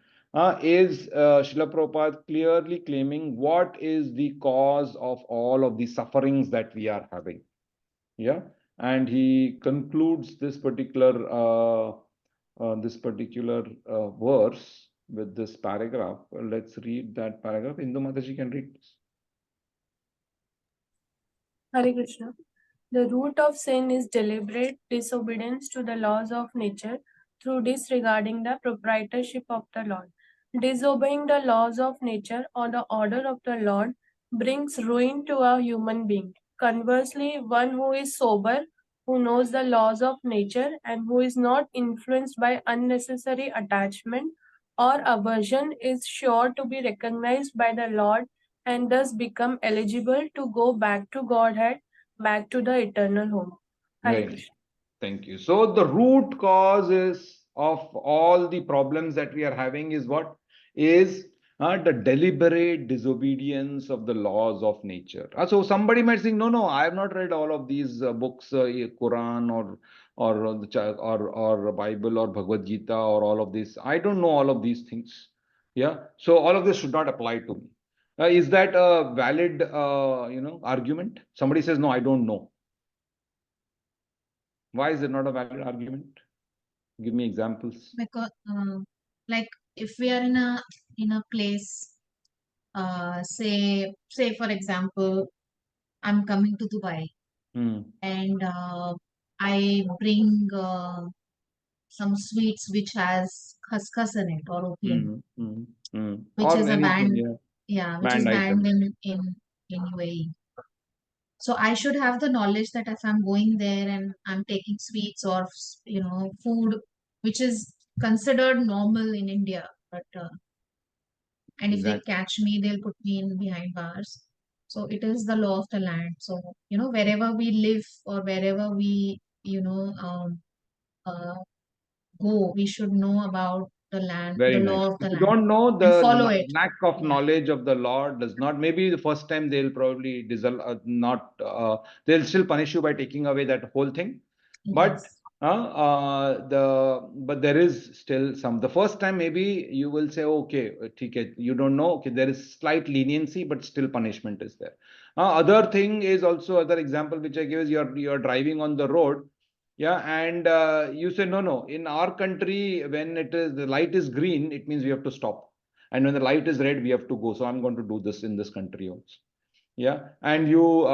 Speaker 1: is Srila Prabhupada clearly claiming what is the cause of all of the sufferings that we are having. Yeah, and he concludes this particular verse with this paragraph. Let's read that paragraph. Indu Mataji can read this.
Speaker 6: Hare Krishna. The root of sin is deliberate disobedience to the laws of nature through disregarding the proprietorship of the Lord. Disobeying the laws of nature or the order of the Lord brings ruin to a human being. Conversely, one who is sober, who knows the laws of nature, and who is not influenced by unnecessary attachment or aversion is sure to be recognized by the Lord and thus become eligible to go back to Godhead, back to the eternal home. Hare
Speaker 1: Right.
Speaker 6: Krishna.
Speaker 1: Thank you. So the root causes of all the problems that we are having is what? Is the deliberate disobedience of the laws of nature. So somebody might think, no, I have not read all of these books, Quran or Bible or Bhagavad Gita or all of this. I don't know all of these things. Yeah. So all of this should not apply to me. Is that a valid, argument? Somebody says, no, I don't know. Why is it not a valid argument? Give me examples.
Speaker 3: Because like if we are in a place, say for example, I'm coming to Dubai
Speaker 1: Hmm.
Speaker 3: and I bring some sweets which has khaskhas in it or opium, which
Speaker 1: Or
Speaker 3: is a
Speaker 1: anything,
Speaker 3: banned,
Speaker 1: yeah.
Speaker 3: yeah, which is
Speaker 1: Banned
Speaker 3: banned
Speaker 1: item.
Speaker 3: in UAE. So I should have the knowledge that if I'm going there and I'm taking sweets or food which is considered normal in India, but and if they
Speaker 1: Exactly.
Speaker 3: catch me, they'll put me in behind bars. So it is the law of the land. So wherever we live or wherever we uh, go, we should know about the land, the
Speaker 1: Very nice.
Speaker 3: law of
Speaker 1: If
Speaker 3: the
Speaker 1: you
Speaker 3: land,
Speaker 1: don't know,
Speaker 3: and
Speaker 1: the
Speaker 3: follow it.
Speaker 1: lack of
Speaker 3: Yeah.
Speaker 1: knowledge of the law does not, maybe the first time they'll probably they'll still punish you by taking away that whole thing. But
Speaker 3: Yes.
Speaker 1: but there is still the first time maybe you will say, okay, theek hai, you don't know, okay, there is slight leniency, but still punishment is there. Other thing is also, other example which I give is you're driving on the road. Yeah, and you say, no, in our country, when the light is green, it means we have to stop. And when the light is red, we have to go. So I'm going to do this in this country also. Yeah, and you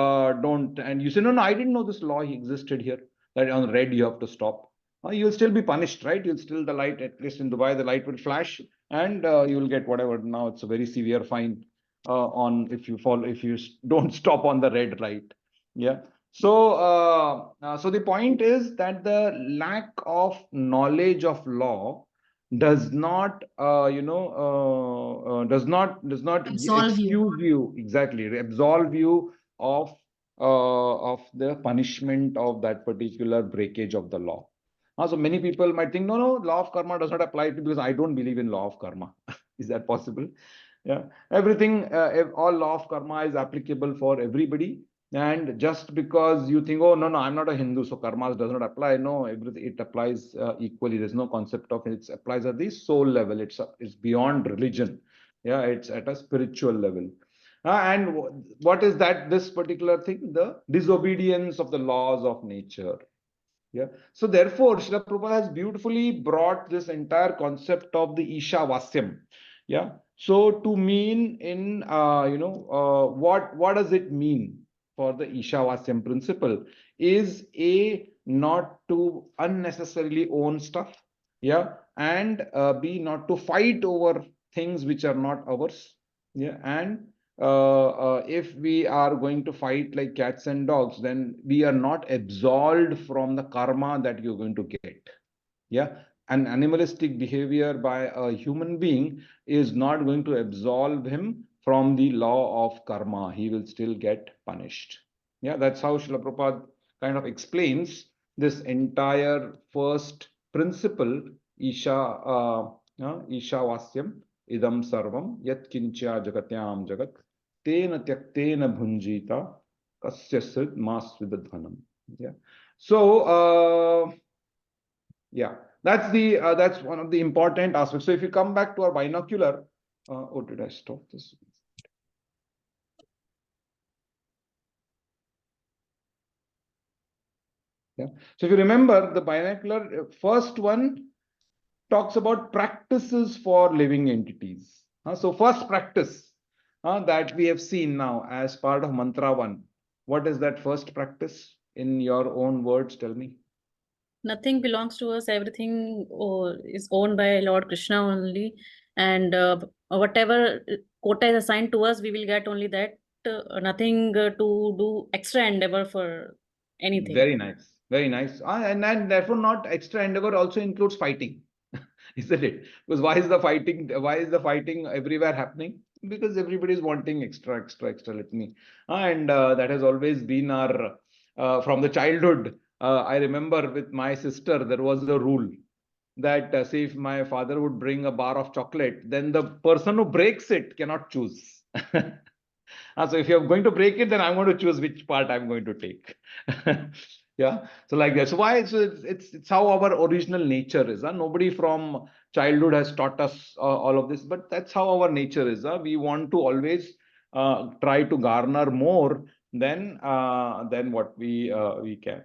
Speaker 1: don't, and you say, no, I didn't know this law existed here, that on red you have to stop. You'll still be punished, right? You'll still, the light, at least in Dubai, the light will flash and you'll get whatever. Now it's a very severe fine on if you don't stop on the red light. Yeah. So, so the point is that the lack of knowledge of law does not, does not
Speaker 3: Absolve you.
Speaker 1: excuse you, exactly, absolve you of the punishment of that particular breakage of the law. So many people might think, no, law of karma does not apply to me because I don't believe in law of karma. Is that possible? Yeah, everything, all law of karma is applicable for everybody. And just because you think, oh, no, I'm not a Hindu, so karma does not apply. No, everything, it applies equally. There's no concept of it applies at the soul level. It's beyond religion. Yeah, it's at a spiritual level. And what is that? This particular thing, the disobedience of the laws of nature. Yeah. So therefore, Srila Prabhupada has beautifully brought this entire concept of the Ishavasyam. Yeah. So to mean in, what does it mean for the Ishavasyam principle is a not to unnecessarily own stuff, yeah, and B, not to fight over things which are not ours, yeah, and if we are going to fight like cats and dogs, then we are not absolved from the karma that you're going to get. Yeah, an animalistic behavior by a human being is not going to absolve him from the law of karma. He will still get punished. Yeah, that's how Srila Prabhupada kind of explains this entire first principle, Ishavasyam idam sarvam yat kincha jagatyam jagat tena tyaktena bhunjita kasya mas vidadhanam. Yeah. So, yeah, that's one of the important aspects. So if you come back to our binocular, oh, did I stop this? Yeah. So if you remember, the binocular first one talks about practices for living entities. So first practice that we have seen now as part of mantra one. What is that first practice in your own words? Tell me.
Speaker 5: Nothing belongs to us. Everything is owned by Lord Krishna only, and whatever quota is assigned to us, we will get only that. Nothing to do extra endeavor for anything.
Speaker 1: Very nice, very nice. And therefore, not extra endeavor also includes fighting, isn't it? Because why is the fighting? Why is the fighting everywhere happening? Because everybody is wanting extra, extra, extra. Let me, and that has always been our from the childhood. I remember with my sister, there was a rule that say if my father would bring a bar of chocolate, then the person who breaks it cannot choose. So if you're going to break it, then I'm going to choose which part I'm going to take. Yeah, so like that. So why? So it's how our original nature is. Nobody from childhood has taught us all of this, but that's how our nature is. We want to always try to garner more than what we can.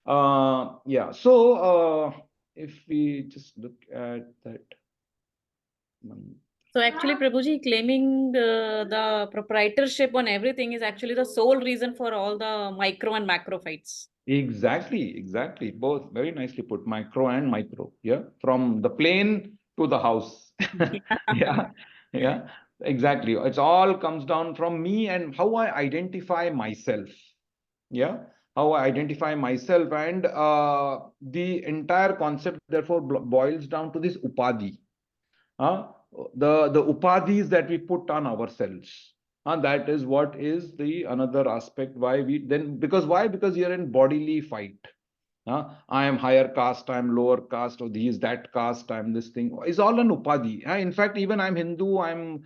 Speaker 1: Yeah. So if we just look at that.
Speaker 5: So actually, Prabhuji, claiming the proprietorship on everything is actually the sole reason for all the micro and macro fights.
Speaker 1: Exactly, exactly. Both very nicely put, micro and micro. Yeah, from the plane to the house. Yeah, yeah, exactly. It's all comes down from me and how I identify myself. Yeah, how I identify myself, and the entire concept therefore boils down to this upadhi. uh, the upadhis that we put on ourselves, and that is what is the another aspect why we then, because why, because you're in bodily fight. I am higher caste, I am lower caste, or these that caste, I'm this thing, is all an upadhi. In fact, even I'm Hindu, I'm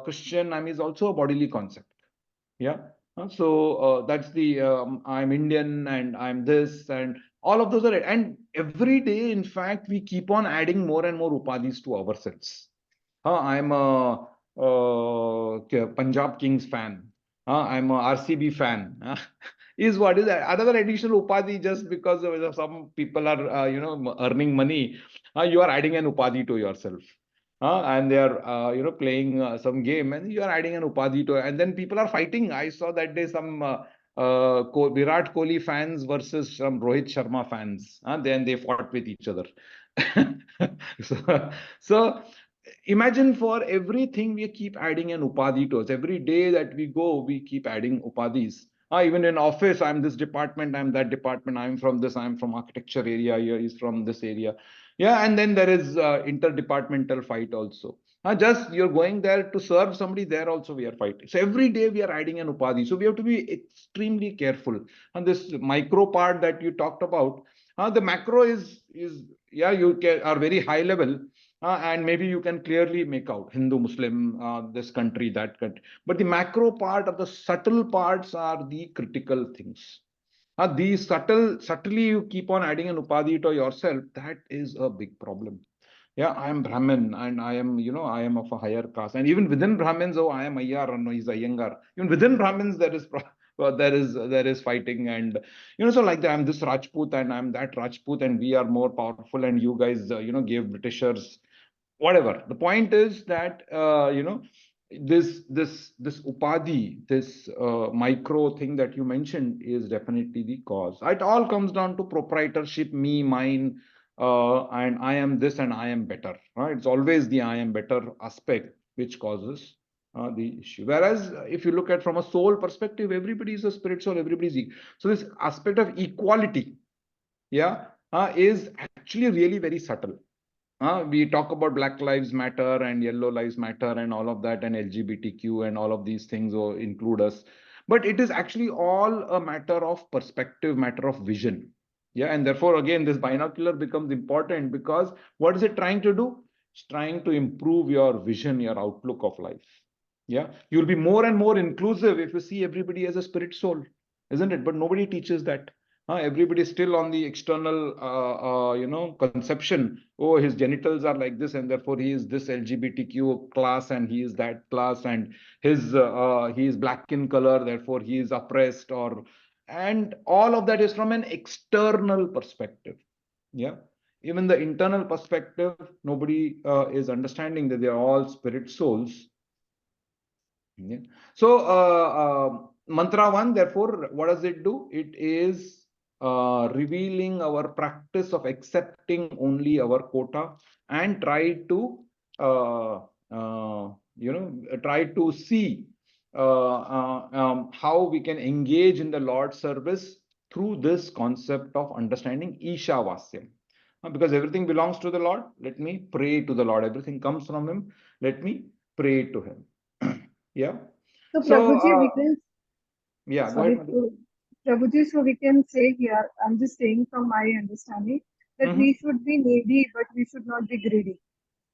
Speaker 1: Christian, I'm is also a bodily concept. Yeah. So that's the I'm Indian and I'm this and all of those are it. And every day, in fact, we keep on adding more and more upadhis to ourselves. I'm a Punjab Kings fan. I'm a RCB fan. Is what is that? Another additional upadhi just because some people are earning money. You are adding an upadhi to yourself. And they are playing some game and you are adding an upadhi to, and then people are fighting. I saw that day some Virat Kohli fans versus some Rohit Sharma fans. Then they fought with each other. So imagine, for everything we keep adding an upadhi to us. Every day that we go, we keep adding upadhis. Even in office, I'm this department, I'm that department, I'm from this, I'm from architecture area, here is from this area. Yeah, and then there is interdepartmental fight also. Just you're going there to serve somebody, there also we are fighting. So every day we are adding an upadhi. So we have to be extremely careful. And this micro part that you talked about, the macro is yeah, you are very high level. And maybe you can clearly make out Hindu, Muslim, this country, that country. But the macro part, of the subtle parts, are the critical things. These subtly you keep on adding an upadhi to yourself. That is a big problem. Yeah, I am Brahmin and I am, I am of a higher caste. And even within Brahmins, oh, I am Ayyar or no, he's Iyengar. Even within Brahmins, there is fighting, and so like that. I'm this Rajput and I'm that Rajput, and we are more powerful, and you guys, gave Britishers whatever. The point is that this upadhi, this micro thing that you mentioned is definitely the cause. It all comes down to proprietorship, me, mine, and I am this and I am better. Right? It's always the I am better aspect which causes the issue. Whereas if you look at from a soul perspective, everybody is a spirit soul, everybody's so this aspect of equality, yeah, is actually really very subtle. We talk about Black Lives Matter and Yellow Lives Matter and all of that, and LGBTQ and all of these things include us. But it is actually all a matter of perspective, matter of vision. Yeah, and therefore, again, this binocular becomes important because what is it trying to do? It's trying to improve your vision, your outlook of life. Yeah, you'll be more and more inclusive if you see everybody as a spirit soul, isn't it? But nobody teaches that. Everybody is still on the external, conception. Oh, his genitals are like this, and therefore he is this LGBTQ class, and he is that class, and he is black in color, therefore he is oppressed, and all of that is from an external perspective. Yeah, even the internal perspective, nobody is understanding that they are all spirit souls. Yeah. So, mantra one, therefore, what does it do? It is revealing our practice of accepting only our quota and uh, try to see how we can engage in the Lord's service through this concept of understanding Ishavasyam. Because everything belongs to the Lord, let me pray to the Lord. Everything comes from Him, let me pray to Him. Yeah.
Speaker 4: So
Speaker 1: So,
Speaker 4: Prabhuji, we can,
Speaker 1: yeah, go ahead,
Speaker 4: sorry,
Speaker 1: Madhu.
Speaker 4: so, Prabhuji, so we can say here, I'm just saying from my understanding, that we should be needy, but we should not be greedy.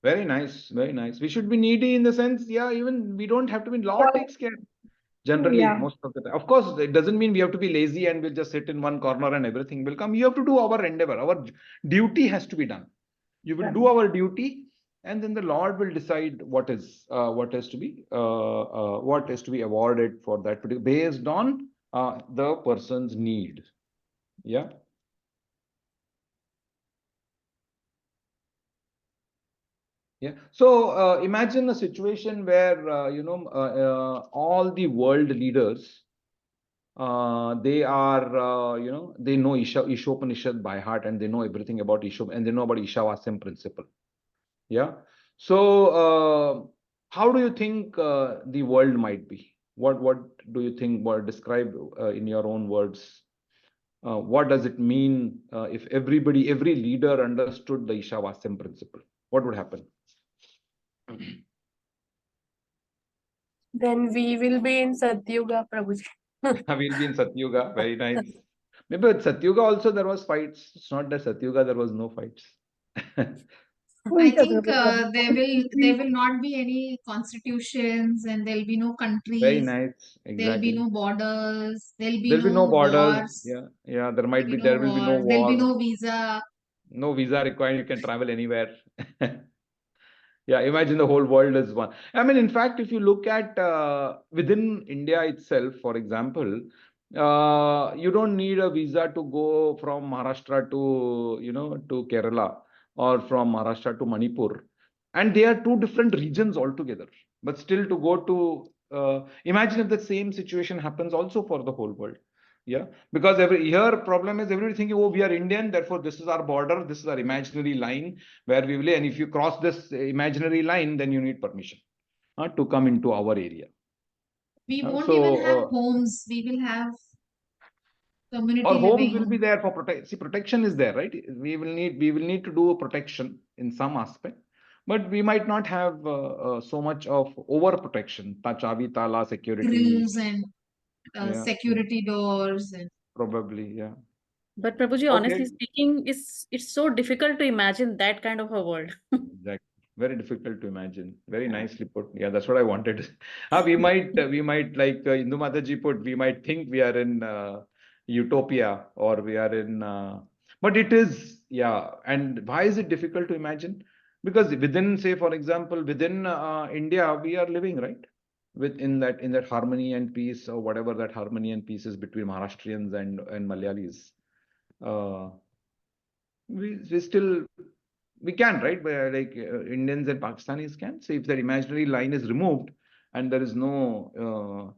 Speaker 1: Very nice, very nice. We should be needy in the sense, yeah, even we don't have to be, Lord takes care generally,
Speaker 4: Yeah,
Speaker 1: most of the time. Of course, it doesn't mean we have to be lazy and we'll just sit in one corner and everything will come. You have to do our endeavor. Our duty has to be done. You will do
Speaker 4: right.
Speaker 1: our duty, and then the Lord will decide what is to be awarded for that particular based on the person's need. Yeah. Yeah. So imagine a situation where all the world leaders they are they know Ishopanishad by heart, and they know everything about and they know about Ishavasyam principle. Yeah. So how do you think the world might be? What do you think? What describe in your own words? What does it mean if every leader understood the Ishavasyam principle? What would happen?
Speaker 6: Then we will be in Satyuga, Prabhuji.
Speaker 1: We'll be in Satyuga. Very nice. Maybe at Satyuga also there was fights. It's not that Satyuga there was no fights.
Speaker 3: I
Speaker 4: Wait,
Speaker 3: think
Speaker 4: Prabhupada.
Speaker 3: there will not be any constitutions, and there'll be no
Speaker 1: Very
Speaker 3: countries,
Speaker 1: nice.
Speaker 3: there'll be
Speaker 1: Exactly.
Speaker 3: no borders, there'll be
Speaker 1: There'll be no
Speaker 3: no
Speaker 1: borders.
Speaker 3: wars,
Speaker 1: Yeah. Yeah. There will be no
Speaker 3: there'll be
Speaker 1: war.
Speaker 3: no visa.
Speaker 1: No visa required. You can travel anywhere. Yeah, imagine the whole world is one. I mean, in fact, if you look at within India itself, for example, you don't need a visa to go from Maharashtra to, to Kerala, or from Maharashtra to Manipur. And they are two different regions altogether. But still to go to, imagine if the same situation happens also for the whole world. Yeah, because every here problem is everybody thinking, oh, we are Indian, therefore this is our border, this is our imaginary line where we will, and if you cross this imaginary line, then you need permission to come into our area.
Speaker 3: We won't even have
Speaker 1: So
Speaker 3: homes. We will have
Speaker 1: our
Speaker 3: community
Speaker 1: homes will
Speaker 3: living.
Speaker 1: be there for protection. See, protection is there, right? We will need to do protection in some aspect, but we might not have so much of over protection, chavi tala security.
Speaker 3: Grills and
Speaker 1: Yeah,
Speaker 3: security doors. And
Speaker 1: probably. Yeah.
Speaker 5: But Prabhuji, honestly
Speaker 1: Okay.
Speaker 5: speaking, it's so difficult to imagine that kind of a world.
Speaker 1: Exactly. Very difficult to imagine. Very
Speaker 5: Yeah.
Speaker 1: nicely put. Yeah, that's what I wanted. We might like Indu Mataji put, we might think we are in utopia, or we are in, but it is, yeah. And why is it difficult to imagine? Because within, say, for example, within India, we are living, right? In that harmony and peace, or whatever that harmony and peace is between Maharashtrians and Malayalis. Uh, we still we can, right? But like Indians and Pakistanis can. So if that imaginary line is removed, and there is no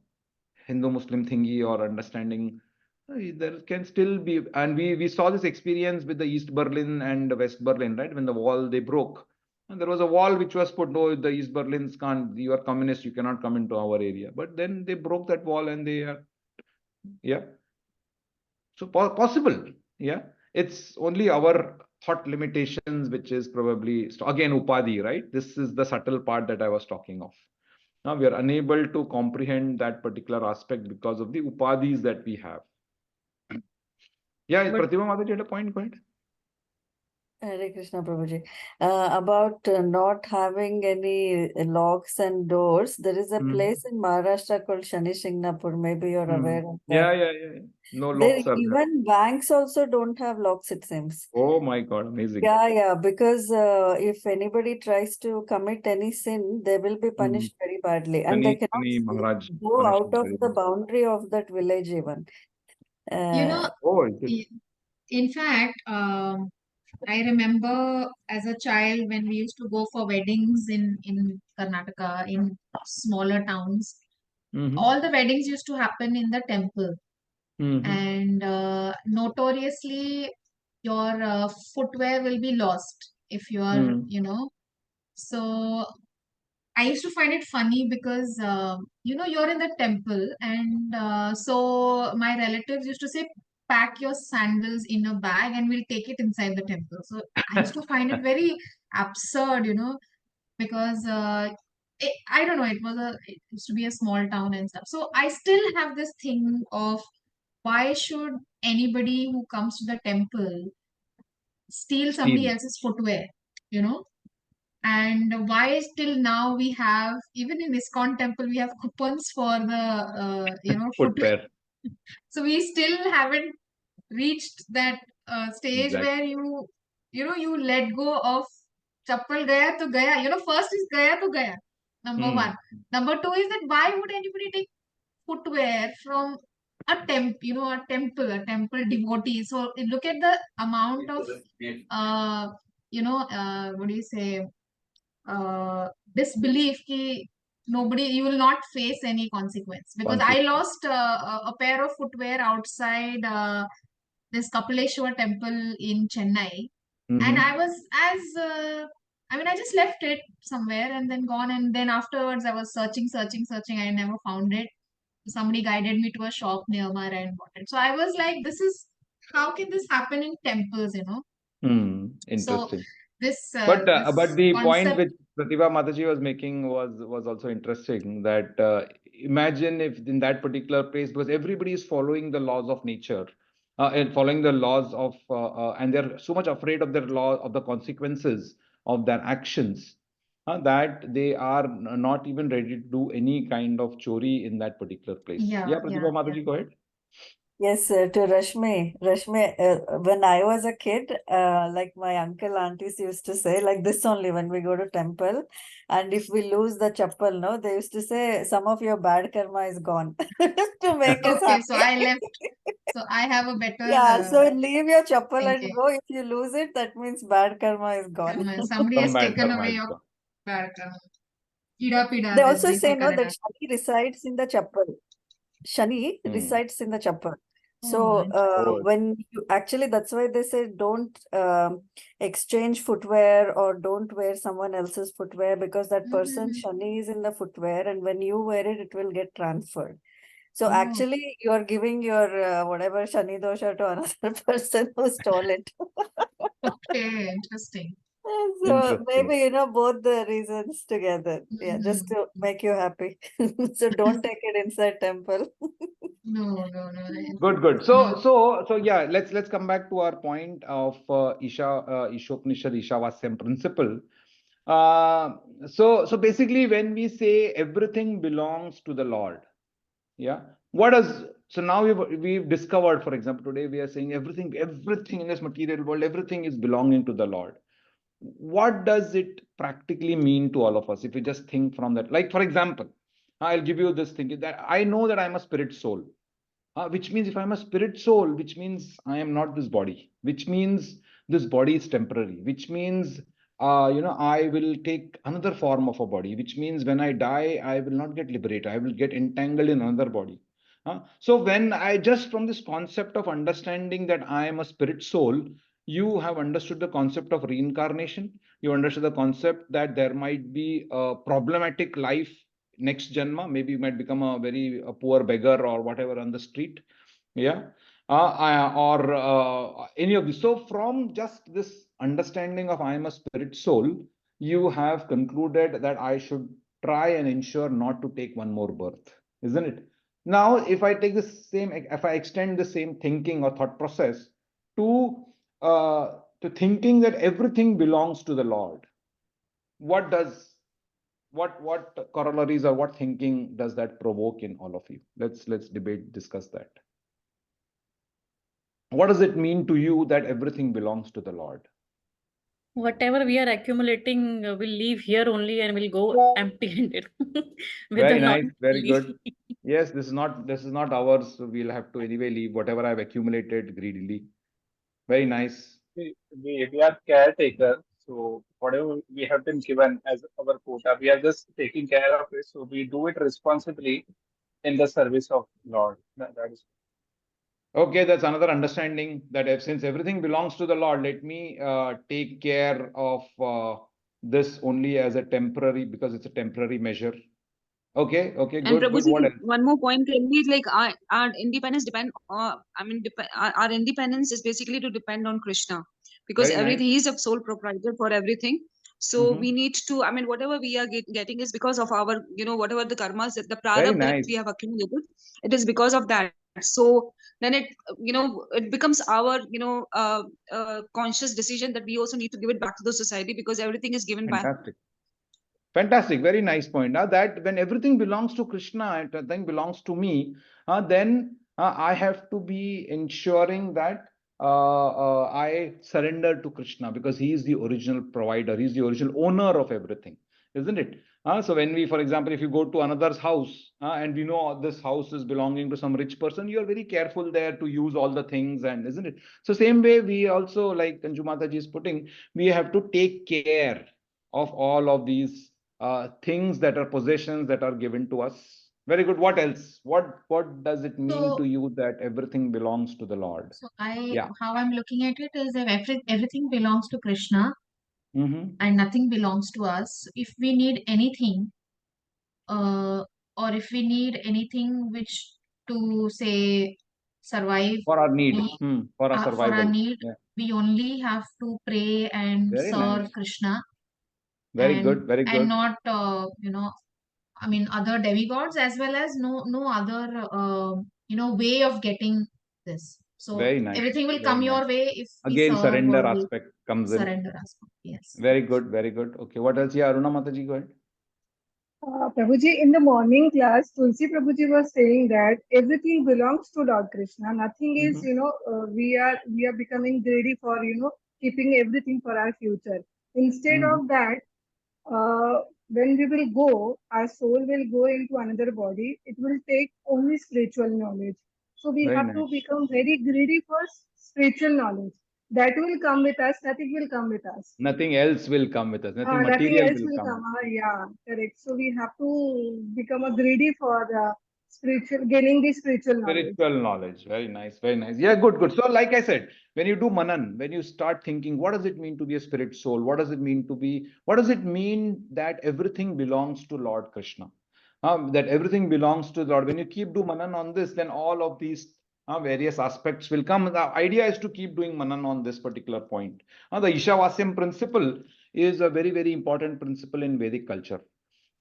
Speaker 1: Hindu-Muslim thingy or understanding. There can still be, and we saw this experience with the East Berlin and West Berlin, right? When the wall they broke, and there was a wall which was put. No, the East Berlins can't. You are communist. You cannot come into our area. But then they broke that wall, and they are, yeah. So possible, yeah. It's only our thought limitations, which is probably again upadi, right? This is the subtle part that I was talking of. Now we are unable to comprehend that particular aspect because of the upadis that we have. Yeah,
Speaker 7: But
Speaker 1: Pratibha Mataji had a point. Go ahead.
Speaker 7: Hare Krishna Prabhuji. About not having any locks and doors, there is a place in Maharashtra called Shani Shingnapur. Maybe you're aware of
Speaker 1: Yeah,
Speaker 7: that.
Speaker 1: yeah. No
Speaker 7: There
Speaker 1: locks are there.
Speaker 7: even banks also don't have locks, it seems.
Speaker 1: Oh my God, amazing.
Speaker 7: Yeah, because if anybody tries to commit any sin, they will be punished very badly, and they cannot
Speaker 1: Shani Maharaj
Speaker 7: go
Speaker 1: punished
Speaker 7: out of
Speaker 1: very
Speaker 7: the
Speaker 1: much.
Speaker 7: boundary of that village even.
Speaker 3: You know,
Speaker 1: Oh, is it?
Speaker 3: in fact, I remember as a child when we used to go for weddings in Karnataka, in smaller towns. All the weddings used to happen in the temple, and notoriously, your footwear will be lost if you are, So I used to find it funny because, you're in the temple, and so my relatives used to say, pack your sandals in a bag and we'll take it inside the temple. So I used to find it very absurd, because I don't know, it used to be a small town and stuff. So I still have this thing of why should anybody who comes to the temple steal somebody
Speaker 1: Steel
Speaker 3: else's footwear, you know? And why till now we have, even in ISKCON temple, we have coupons for the, footwear.
Speaker 1: footwear.
Speaker 3: So we still haven't reached that stage
Speaker 1: Exactly.
Speaker 3: where you let go of chappal gaya to gaya. First is gaya to gaya. Number one. Number two is that why would anybody take footwear from a temple devotee? So look at the amount of, what do you say? Disbelief ki nobody, you will not face any consequence, because I lost a pair of footwear outside this Kapaleshwar temple in Chennai, and I was I just left it somewhere and then gone, and then afterwards I was searching, I never found it. Somebody guided me to a shop near my and bought it. So I was like, this is, how can this happen in temples? So
Speaker 1: Interesting.
Speaker 3: this
Speaker 1: But
Speaker 3: this
Speaker 1: the point
Speaker 3: concept.
Speaker 1: which Pratibha Mataji was making was also interesting, that imagine if in that particular place, because everybody is following the laws of nature, and following the laws of and they're so much afraid of their law, of the consequences of their actions, that they are not even ready to do any kind of chori in that particular place. Yeah, Pratibha Mataji, go ahead.
Speaker 7: Yes, to Rashmi, when I was a kid, like my uncle, aunties used to say, like this only when we go to temple, and if we lose the chappal, no, they used to say, some of your bad karma is gone to make us
Speaker 3: Okay, so I
Speaker 7: happy.
Speaker 3: left. So I have a better
Speaker 7: Yeah, so leave your chappal and
Speaker 3: thinking.
Speaker 7: go. If you lose it, that means bad karma is gone.
Speaker 3: Somebody
Speaker 1: Some
Speaker 3: has
Speaker 1: bad
Speaker 3: taken
Speaker 1: karma
Speaker 3: away
Speaker 1: is
Speaker 3: your
Speaker 1: gone.
Speaker 3: bad karma. Ida
Speaker 7: They
Speaker 3: pida, as
Speaker 7: also
Speaker 3: they
Speaker 7: say,
Speaker 3: say
Speaker 7: no, that
Speaker 3: Kannada.
Speaker 7: Shani resides in the chappal. Shani resides in the chappal. So
Speaker 3: Oh,
Speaker 1: Oh,
Speaker 7: when you actually, that's why they say don't exchange footwear or don't wear someone else's footwear, because that person Shani is in the footwear, and when you wear it, it will get transferred. So actually, you are giving your whatever Shani dosha to another person who stole it.
Speaker 3: okay, interesting.
Speaker 7: So
Speaker 1: interesting.
Speaker 7: maybe both the reasons together. Yeah, just to make you happy. So don't take it inside temple.
Speaker 3: No.
Speaker 1: Good.
Speaker 3: No.
Speaker 1: So yeah, let's come back to our point of Ishopanishad Ishavasyam principle. So basically, when we say everything belongs to the Lord, yeah, what does, so now we've discovered, for example, today we are saying everything in this material world, everything is belonging to the Lord. What does it practically mean to all of us if we just think from that? Like, for example, I'll give you this thing, that I know that I'm a spirit soul. Which means if I'm a spirit soul, which means I am not this body, which means this body is temporary, which means I will take another form of a body, which means when I die, I will not get liberated. I will get entangled in another body. So when I just from this concept of understanding that I am a spirit soul, you have understood the concept of reincarnation. You understood the concept that there might be a problematic life next janma. Maybe you might become a poor beggar or whatever on the street. Yeah. Or any of this. So from just this understanding of I am a spirit soul, you have concluded that I should try and ensure not to take one more birth, isn't it? Now, if I take the same, if I extend the same thinking or thought process to thinking that everything belongs to the Lord, what does what corollaries or what thinking does that provoke in all of you? Let's debate, discuss that. What does it mean to you that everything belongs to the Lord?
Speaker 5: Whatever we are accumulating will leave here only and will go empty-handed with the
Speaker 1: Very
Speaker 5: Lord
Speaker 1: nice, very
Speaker 5: only.
Speaker 1: good. Yes, this is not ours. So we'll have to anyway leave whatever I've accumulated greedily. Very nice.
Speaker 2: We are caretaker, so whatever we have been given as our quota, we are just taking care of it. So we do it responsibly in the service of Lord. That is
Speaker 1: Okay, that's another understanding that if, since everything belongs to the Lord, let me take care of this only as a temporary, because it's a temporary measure. Okay, okay,
Speaker 8: And
Speaker 1: good, good. What
Speaker 8: Prabhuji,
Speaker 1: else?
Speaker 8: one more point can be like our independence depend our independence is basically to depend on Krishna, because
Speaker 1: Very nice.
Speaker 8: everything, he is a sole proprietor for everything. So we
Speaker 1: Mhm.
Speaker 8: need to, whatever we are getting is because of our, whatever the karmas, the
Speaker 1: Very
Speaker 8: prarabdha that
Speaker 1: nice.
Speaker 8: we have accumulated, it is because of that. So then it becomes our, conscious decision that we also need to give it back to the society, because everything is given by.
Speaker 1: Fantastic. Fantastic, very nice point. Now that when everything belongs to Krishna and everything belongs to me, then I have to be ensuring that I surrender to Krishna, because he is the original provider, he is the original owner of everything, isn't it? So when we, for example, if you go to another's house and we know this house is belonging to some rich person, you are very careful there to use all the things, and isn't it? So same way we also, like Anju Mataji is putting, we have to take care of all of these things that are possessions that are given to us. Very good. What else? What does it mean
Speaker 3: So,
Speaker 1: to you that everything belongs to the Lord?
Speaker 3: so
Speaker 1: Yeah.
Speaker 3: how I'm looking at it is that everything belongs to Krishna
Speaker 1: Mm-hmm.
Speaker 3: and nothing belongs to us. If we need anything, uh, or if we need anything which to say survive,
Speaker 1: For our need,
Speaker 3: we,
Speaker 1: for our
Speaker 3: for our
Speaker 1: survival.
Speaker 3: need,
Speaker 1: Yeah.
Speaker 3: we only have to pray and
Speaker 1: Very nice.
Speaker 3: serve Krishna,
Speaker 1: Very good. Very
Speaker 3: and
Speaker 1: good.
Speaker 3: not other demigods, as well as no other way of getting this. So
Speaker 1: Very nice.
Speaker 3: everything will
Speaker 1: Very
Speaker 3: come
Speaker 1: nice.
Speaker 3: your way if we
Speaker 1: Again,
Speaker 3: serve
Speaker 1: surrender
Speaker 3: or we
Speaker 1: aspect comes in.
Speaker 3: surrender us. Yes.
Speaker 1: Very good. Very good. Okay. What else? Yeah, Aruna Mataji, go ahead.
Speaker 4: Prabhuji, in the morning class, Tulsi Prabhuji was saying that everything belongs to Lord Krishna. Nothing is,
Speaker 1: Mm-hmm.
Speaker 4: we are becoming greedy for, keeping everything for our future. Instead
Speaker 1: Mm-hmm.
Speaker 4: of that, when we will go, our soul will go into another body. It will take only spiritual knowledge. So we
Speaker 1: Very
Speaker 4: have to
Speaker 1: nice.
Speaker 4: become very greedy for spiritual knowledge. That will come with us. Nothing will come with us.
Speaker 1: Nothing else will come with us. Nothing
Speaker 4: Nothing
Speaker 1: material
Speaker 4: else
Speaker 1: will
Speaker 4: will
Speaker 1: come.
Speaker 4: come. Yeah, correct. So we have to become a greedy for spiritual, gaining the spiritual knowledge.
Speaker 1: Spiritual knowledge. Very nice. Very nice. Yeah, good, good. So, like I said, when you do manan, when you start thinking, what does it mean to be a spirit soul? What does it mean to be, what does it mean that everything belongs to Lord Krishna? That everything belongs to Lord. When you keep do manan on this, then all of these various aspects will come. The idea is to keep doing manan on this particular point. The Ishavasyam principle is a very, very important principle in Vedic culture.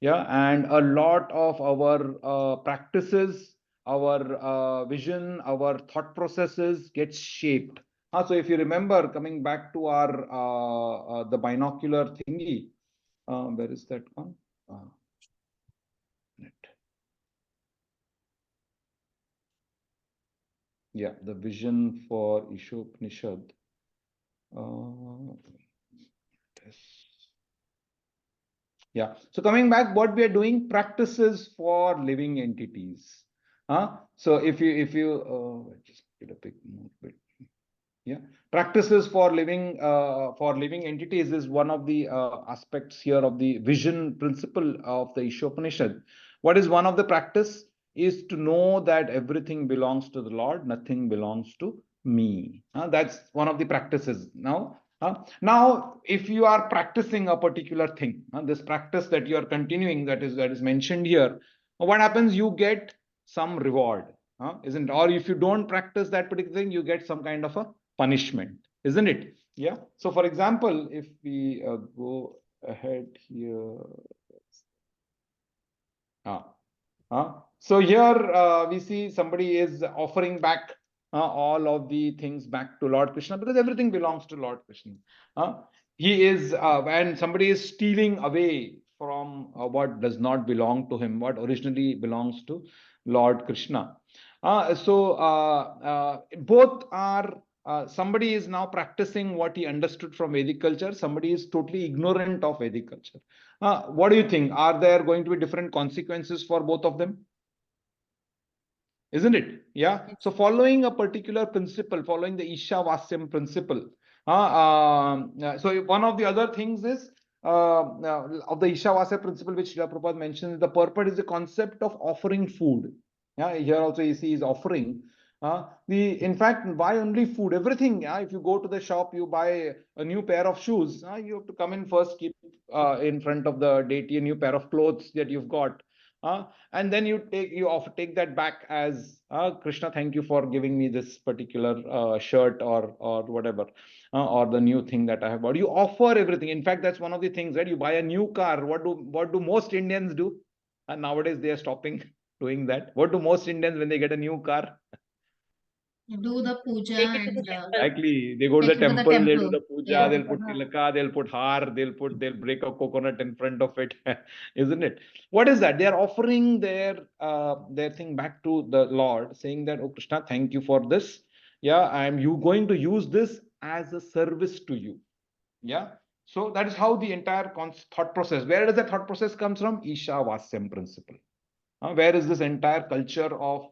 Speaker 1: Yeah, and a lot of our practices, our vision, our thought processes get shaped. So if you remember, coming back to our the binocular thingy, where is that one? Yeah, the vision for Isopanisad. Yeah. So coming back, what we are doing, practices for living entities. So if you just get a bit more bit. Yeah, practices for living entities is one of the aspects here of the vision principle of the Isopanishad. What is one of the practice is to know that everything belongs to the Lord, nothing belongs to me. That's one of the practices. Now, if you are practicing a particular thing, this practice that you are continuing, that is mentioned here, what happens? You get some reward, isn't? Or if you don't practice that particular thing, you get some kind of a punishment, isn't it? Yeah. So, for example, if we go ahead here, so here we see somebody is offering back all of the things back to Lord Krishna because everything belongs to Lord Krishna. He is when somebody is stealing away from what does not belong to him, what originally belongs to Lord Krishna. Both are somebody is now practicing what he understood from Vedic culture. Somebody is totally ignorant of Vedic culture. What do you think? Are there going to be different consequences for both of them? Isn't it? Yeah. So following a particular principle, following the Ishavasyam principle. So one of the other things is of the Ishavasya principle, which Srila Prabhupada mentions, the purport is the concept of offering food. Yeah, here also you see is offering. In fact, why only food? Everything. Yeah, if you go to the shop, you buy a new pair of shoes. You have to come in first, keep in front of the deity a new pair of clothes that you've got. And then you take that back as Krishna, thank you for giving me this particular shirt or whatever, or the new thing that I have bought. You offer everything. In fact, that's one of the things, right? You buy a new car. What do most Indians do? And nowadays they are stopping doing that. What do most Indians when they get a new car?
Speaker 3: Do the puja
Speaker 5: Take it to the
Speaker 3: and
Speaker 5: temple.
Speaker 1: Exactly. They go to
Speaker 3: take
Speaker 1: the
Speaker 3: it to the
Speaker 1: temple, they do
Speaker 3: temple.
Speaker 1: the puja,
Speaker 3: Yeah.
Speaker 1: they'll put tilaka, they'll put har, they'll break a coconut in front of it, isn't it? What is that? They are offering their thing back to the Lord, saying that, oh Krishna, thank you for this. Yeah, I'm you going to use this as a service to you. Yeah. So that is how the entire thought process. Where does that thought process comes from? Ishavasyam principle. Where is this entire culture of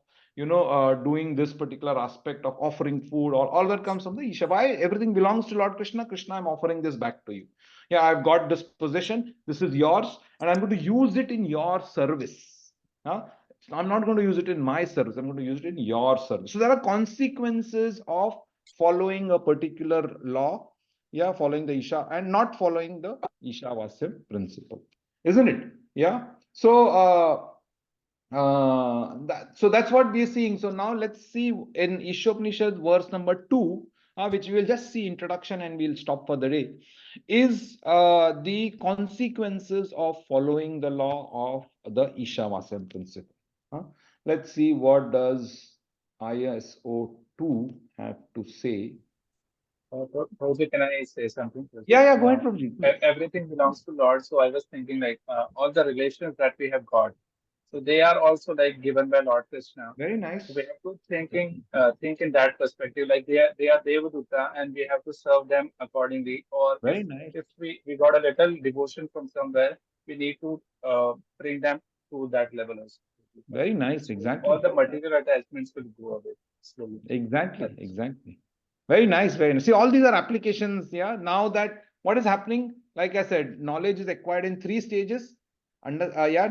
Speaker 1: doing this particular aspect of offering food or all that comes from the Isha? Why everything belongs to Lord Krishna? Krishna, I'm offering this back to you. Yeah, I've got this possession. This is yours, and I'm going to use it in your service. I'm not going to use it in my service. I'm going to use it in your service. So there are consequences of following a particular law. Yeah, following the Isha and not following the Ishavasya principle, isn't it? Yeah. So so that's what we're seeing. So now let's see in Ishopanishad verse number 2, which we will just see introduction and we'll stop for the day, is the consequences of following the law of the Ishavasya principle. Let's see what does ISO 2 have to say.
Speaker 2: Jose, can I say something?
Speaker 1: Yeah, go ahead, Prabhuji.
Speaker 2: Everything belongs to Lord. So I was thinking like all the relations that we have got. So they are also like given by Lord Krishna.
Speaker 1: Very nice.
Speaker 2: So we have to think in that perspective, like they are Devaduta and we have to serve them accordingly. Or
Speaker 1: Very nice.
Speaker 2: if we got a little devotion from somewhere, we need to bring them to that level also.
Speaker 1: Very nice,
Speaker 2: So
Speaker 1: exactly.
Speaker 2: all the material attachments will go away slowly.
Speaker 1: Exactly. Very nice, very nice. See, all these are applications. Yeah. Now that what is happening, like I said, knowledge is acquired in 3 stages.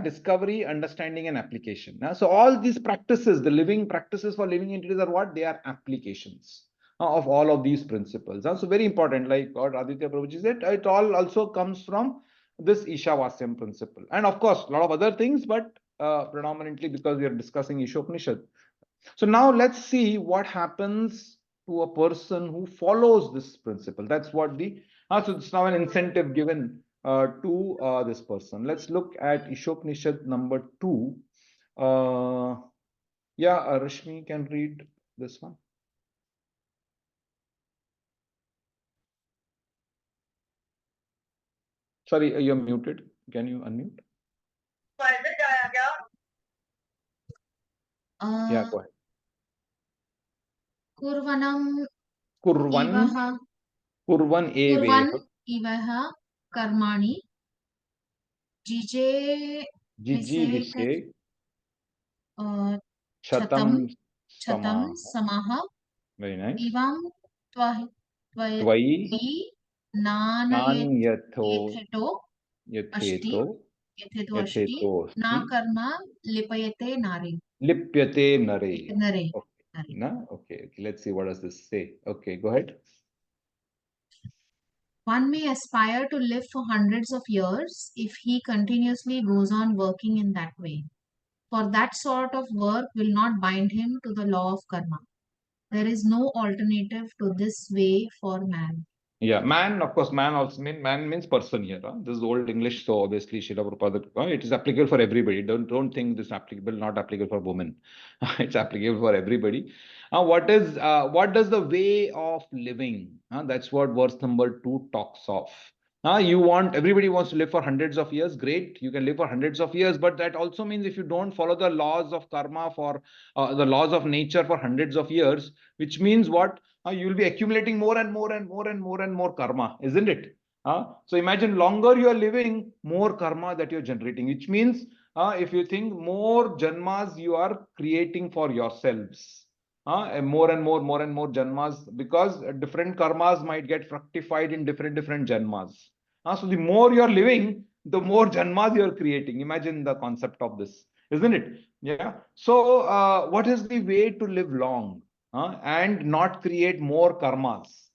Speaker 1: Discovery, understanding, and application. So all these practices, the living practices for living entities are what? They are applications of all of these principles. So very important, like what Aditya Prabhuji said, it all also comes from this Ishavasyam principle. And of course, a lot of other things, but predominantly because we are discussing Ishopanishad. So now let's see what happens to a person who follows this principle. That's what so it's now an incentive given to this person. Let's look at Ishopanishad number 2. Rashmi can read this one. Sorry, you're muted. Can you unmute? Yeah, go ahead.
Speaker 3: Kurvanam
Speaker 1: Kurvan
Speaker 3: Kurvan
Speaker 1: eveha
Speaker 3: ivaha karmani jije
Speaker 1: jiji vise
Speaker 3: chatam
Speaker 1: chatam
Speaker 3: chatam
Speaker 1: samaha.
Speaker 3: samaha
Speaker 1: Very nice.
Speaker 3: ivam Tvahi,
Speaker 1: Tvai
Speaker 3: tvayi, nana
Speaker 1: nan
Speaker 3: yetheto, ashti,
Speaker 1: yatheto
Speaker 3: yetheto ashti, na
Speaker 1: yathetosти
Speaker 3: karma lipayate nari.
Speaker 1: lipyate nare.
Speaker 3: Nare.
Speaker 1: Okay.
Speaker 3: Nare.
Speaker 1: Na? Okay. Let's see what does this say. Okay, go ahead.
Speaker 3: One may aspire to live for hundreds of years if he continuously goes on working in that way. For that sort of work will not bind him to the law of karma. There is no alternative to this way for man.
Speaker 1: Yeah, man, of course, man also man means person here. This is old English, so obviously Srila Prabhupada, it is applicable for everybody. Don't think this applicable, not applicable for women. It's applicable for everybody. What does the way of living? That's what verse number 2 talks of. Everybody wants to live for hundreds of years. Great, you can live for hundreds of years, but that also means if you don't follow the laws of karma for the laws of nature for hundreds of years, which means what? You will be accumulating more and more and more and more and more karma, isn't it? So imagine longer you are living, more karma that you're generating, which means if you think more janmas you are creating for yourselves. And more and more janmas, because different karmas might get fructified in different janmas. So the more you are living, the more janmas you are creating. Imagine the concept of this, isn't it? Yeah. So what is the way to live long and not create more karmas?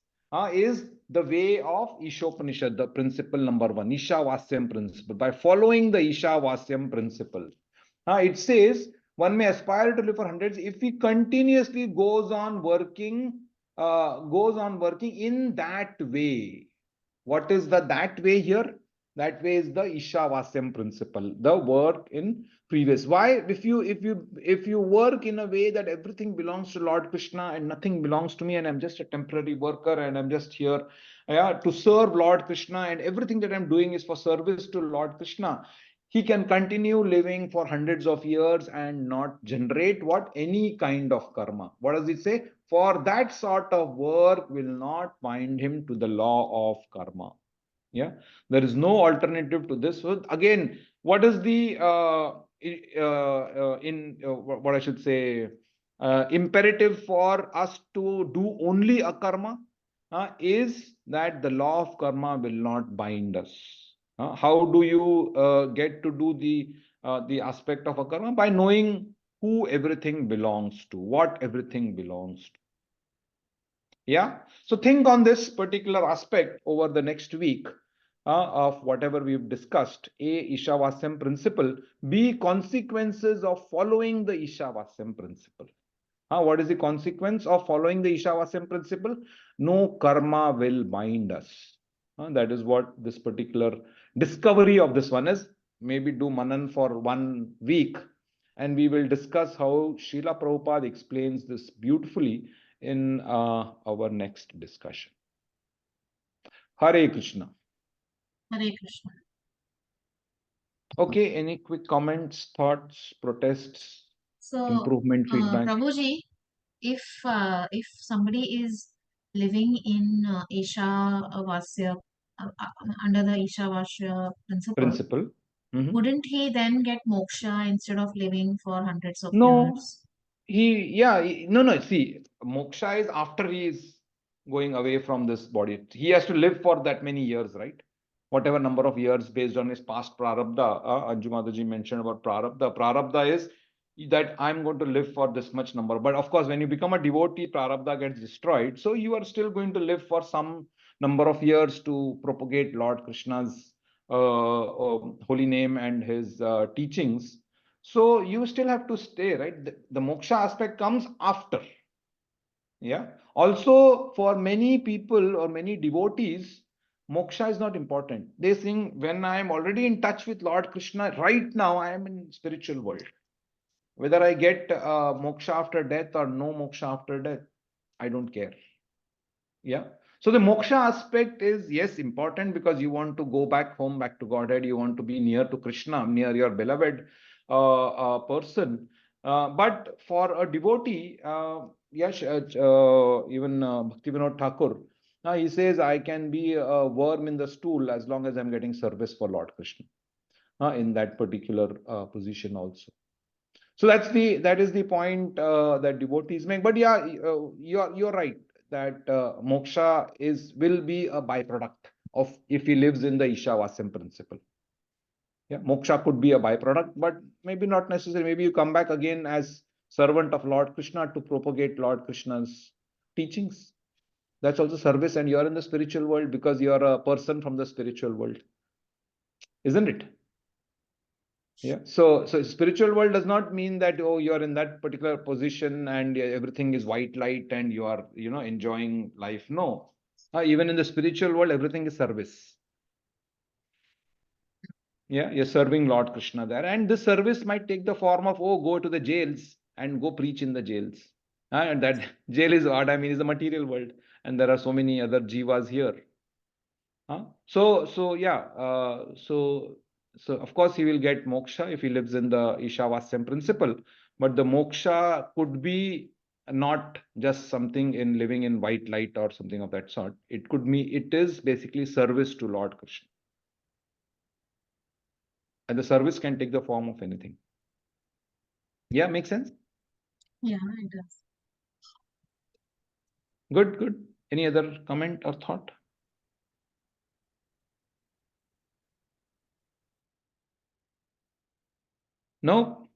Speaker 1: Is the way of Isopanisad, the principle number 1, Ishavasyam principle. By following the Ishavasyam principle, it says one may aspire to live for hundreds if he continuously goes on working in that way. What is that way here? That way is the Ishavasyam principle, the work in previous. Why? If you work in a way that everything belongs to Lord Krishna and nothing belongs to me, and I'm just a temporary worker and I'm just here to serve Lord Krishna, and everything that I'm doing is for service to Lord Krishna, he can continue living for hundreds of years and not generate what? Any kind of karma. What does it say? For that sort of work will not bind him to the law of karma. Yeah, there is no alternative to this. So again, what is the what I should say imperative for us to do only a karma is that the law of karma will not bind us. How do you get to do the aspect of a karma? By knowing who everything belongs to, what everything belongs to. Yeah. So think on this particular aspect over the next week of whatever we've discussed. A, Ishavasyam principle. B, consequences of following the Ishavasyam principle. What is the consequence of following the Ishavasyam principle? No karma will bind us. That is what this particular discovery of this one is. Maybe do Manan for 1 week, and we will discuss how Srila Prabhupada explains this beautifully in our next discussion. Hare Krishna.
Speaker 3: Hare Krishna.
Speaker 1: Okay, any quick comments, thoughts, protests,
Speaker 3: So,
Speaker 1: improvement feedback?
Speaker 3: Prabhuji, if somebody is living in Ishavasya under the Ishavasya principle, wouldn't he then get moksha instead of living for hundreds of
Speaker 1: No,
Speaker 3: years?
Speaker 1: no. See, moksha is after he is going away from this body. He has to live for that many years, right? Whatever number of years based on his past prarabdha. Anju Mataji mentioned about prarabdha. Prarabdha is that I'm going to live for this much number. But of course, when you become a devotee, prarabdha gets destroyed. So you are still going to live for some number of years to propagate Lord Krishna's holy name and his teachings. So you still have to stay, right? The moksha aspect comes after. Yeah. Also, for many people or many devotees, moksha is not important. They think when I am already in touch with Lord Krishna, right now I am in spiritual world. Whether I get moksha after death or no moksha after death, I don't care. Yeah. So the moksha aspect is, yes, important because you want to go back home, back to Godhead. You want to be near to Krishna, near your beloved person. But for a devotee, yes, even Bhaktivinoda Thakur, he says, I can be a worm in the stool as long as I'm getting service for Lord Krishna in that particular position also. So that is the point that devotees make. But yeah, you're right. that moksha will be a byproduct of if he lives in the Ishavasyam principle. Yeah, moksha could be a byproduct, but maybe not necessary. Maybe you come back again as servant of Lord Krishna to propagate Lord Krishna's teachings. That's also service, and you're in the spiritual world because you're a person from the spiritual world, isn't it? Yeah. So spiritual world does not mean that, oh, you're in that particular position and everything is white light and you are, enjoying life. No. Even in the spiritual world, everything is service. Yeah, you're serving Lord Krishna there. And this service might take the form of, oh, go to the jails and go preach in the jails. And that jail is what I mean is the material world. And there are so many other jivas here. So yeah, so of course he will get moksha if he lives in the Ishavasyam principle, but the moksha could be not just something in living in white light or something of that sort. It is basically service to Lord Krishna. And the service can take the form of anything. Yeah, makes sense?
Speaker 3: Yeah, it does.
Speaker 1: Good, good. Any other comment or thought? No?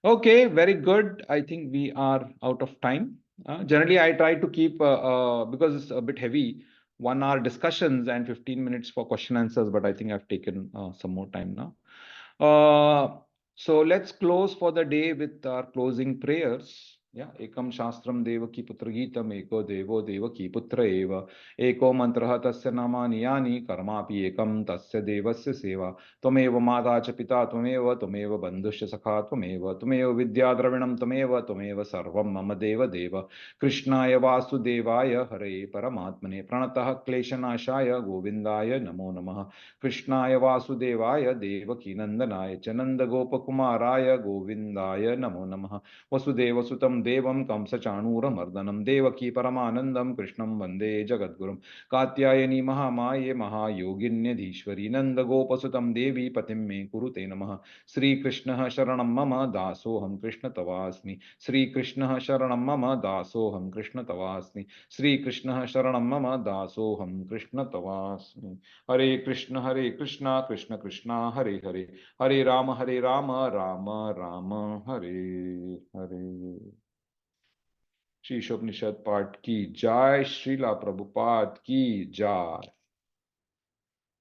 Speaker 1: Okay, very good. I think we are out of time. Generally, I try to keep, because it's a bit heavy, 1 hour discussions and 15 minutes for question answers, but I think I've taken some more time now. So let's close for the day with our closing prayers. Yeah, Ekam Shastram Devaki Putra Geetam Eko Devo Devaki Putra Eva Eko Mantraha Tasya Namani Yani Karmapi Ekam Tasya Devasya Seva Tvameva Mata Cha Pita Tvameva Tvameva Bandhusya Sakha Tvameva Tvameva Vidya Dravinam Tvameva Sarvam Mama Deva Deva Krishnaya Vasudevaya Hare Paramatmane Pranatah Kleshanashaya Govindaya Namo Namaha Krishnaya Vasudevaya Devaki Nandanaya Chananda Gopakumaraya Govindaya Namo Namaha Vasudeva Sutam Devam Kamsa Chanura Mardanam Devaki Paramanandam Krishnam Vande Jagadgurum Katyayani Mahamaye Mahayoginyadhishwari Nanda Gopasutam Devi Patim Me Kurute Namaha Sri Krishna Sharanam Mama Dasoham Krishna Tavasmi Sri Krishna Sharanam Mama Dasoham Krishna Tavasmi Sri Krishna Sharanam Mama Dasoham Krishna Tavasmi Hare Krishna, Krishna Krishna, Hare Hare, Hare Rama, Rama Rama, Hare Hare. Shri Isopanisad Path ki Jai, Srila Prabhupada ki Jai.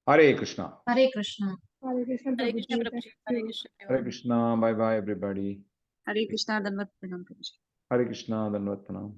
Speaker 1: Hare Krishna.
Speaker 3: Hare Krishna.
Speaker 4: Hare Krishna,
Speaker 5: Hare Krishna,
Speaker 4: Prabhuji.
Speaker 5: Prabhuji.
Speaker 4: Thank
Speaker 5: Hare
Speaker 4: you.
Speaker 5: Krishna,
Speaker 1: Hare
Speaker 5: everyone.
Speaker 1: Krishna, bye bye everybody.
Speaker 8: Hare Krishna, Dandavat Pranam.
Speaker 1: Hare Krishna, Dandavat Pranam.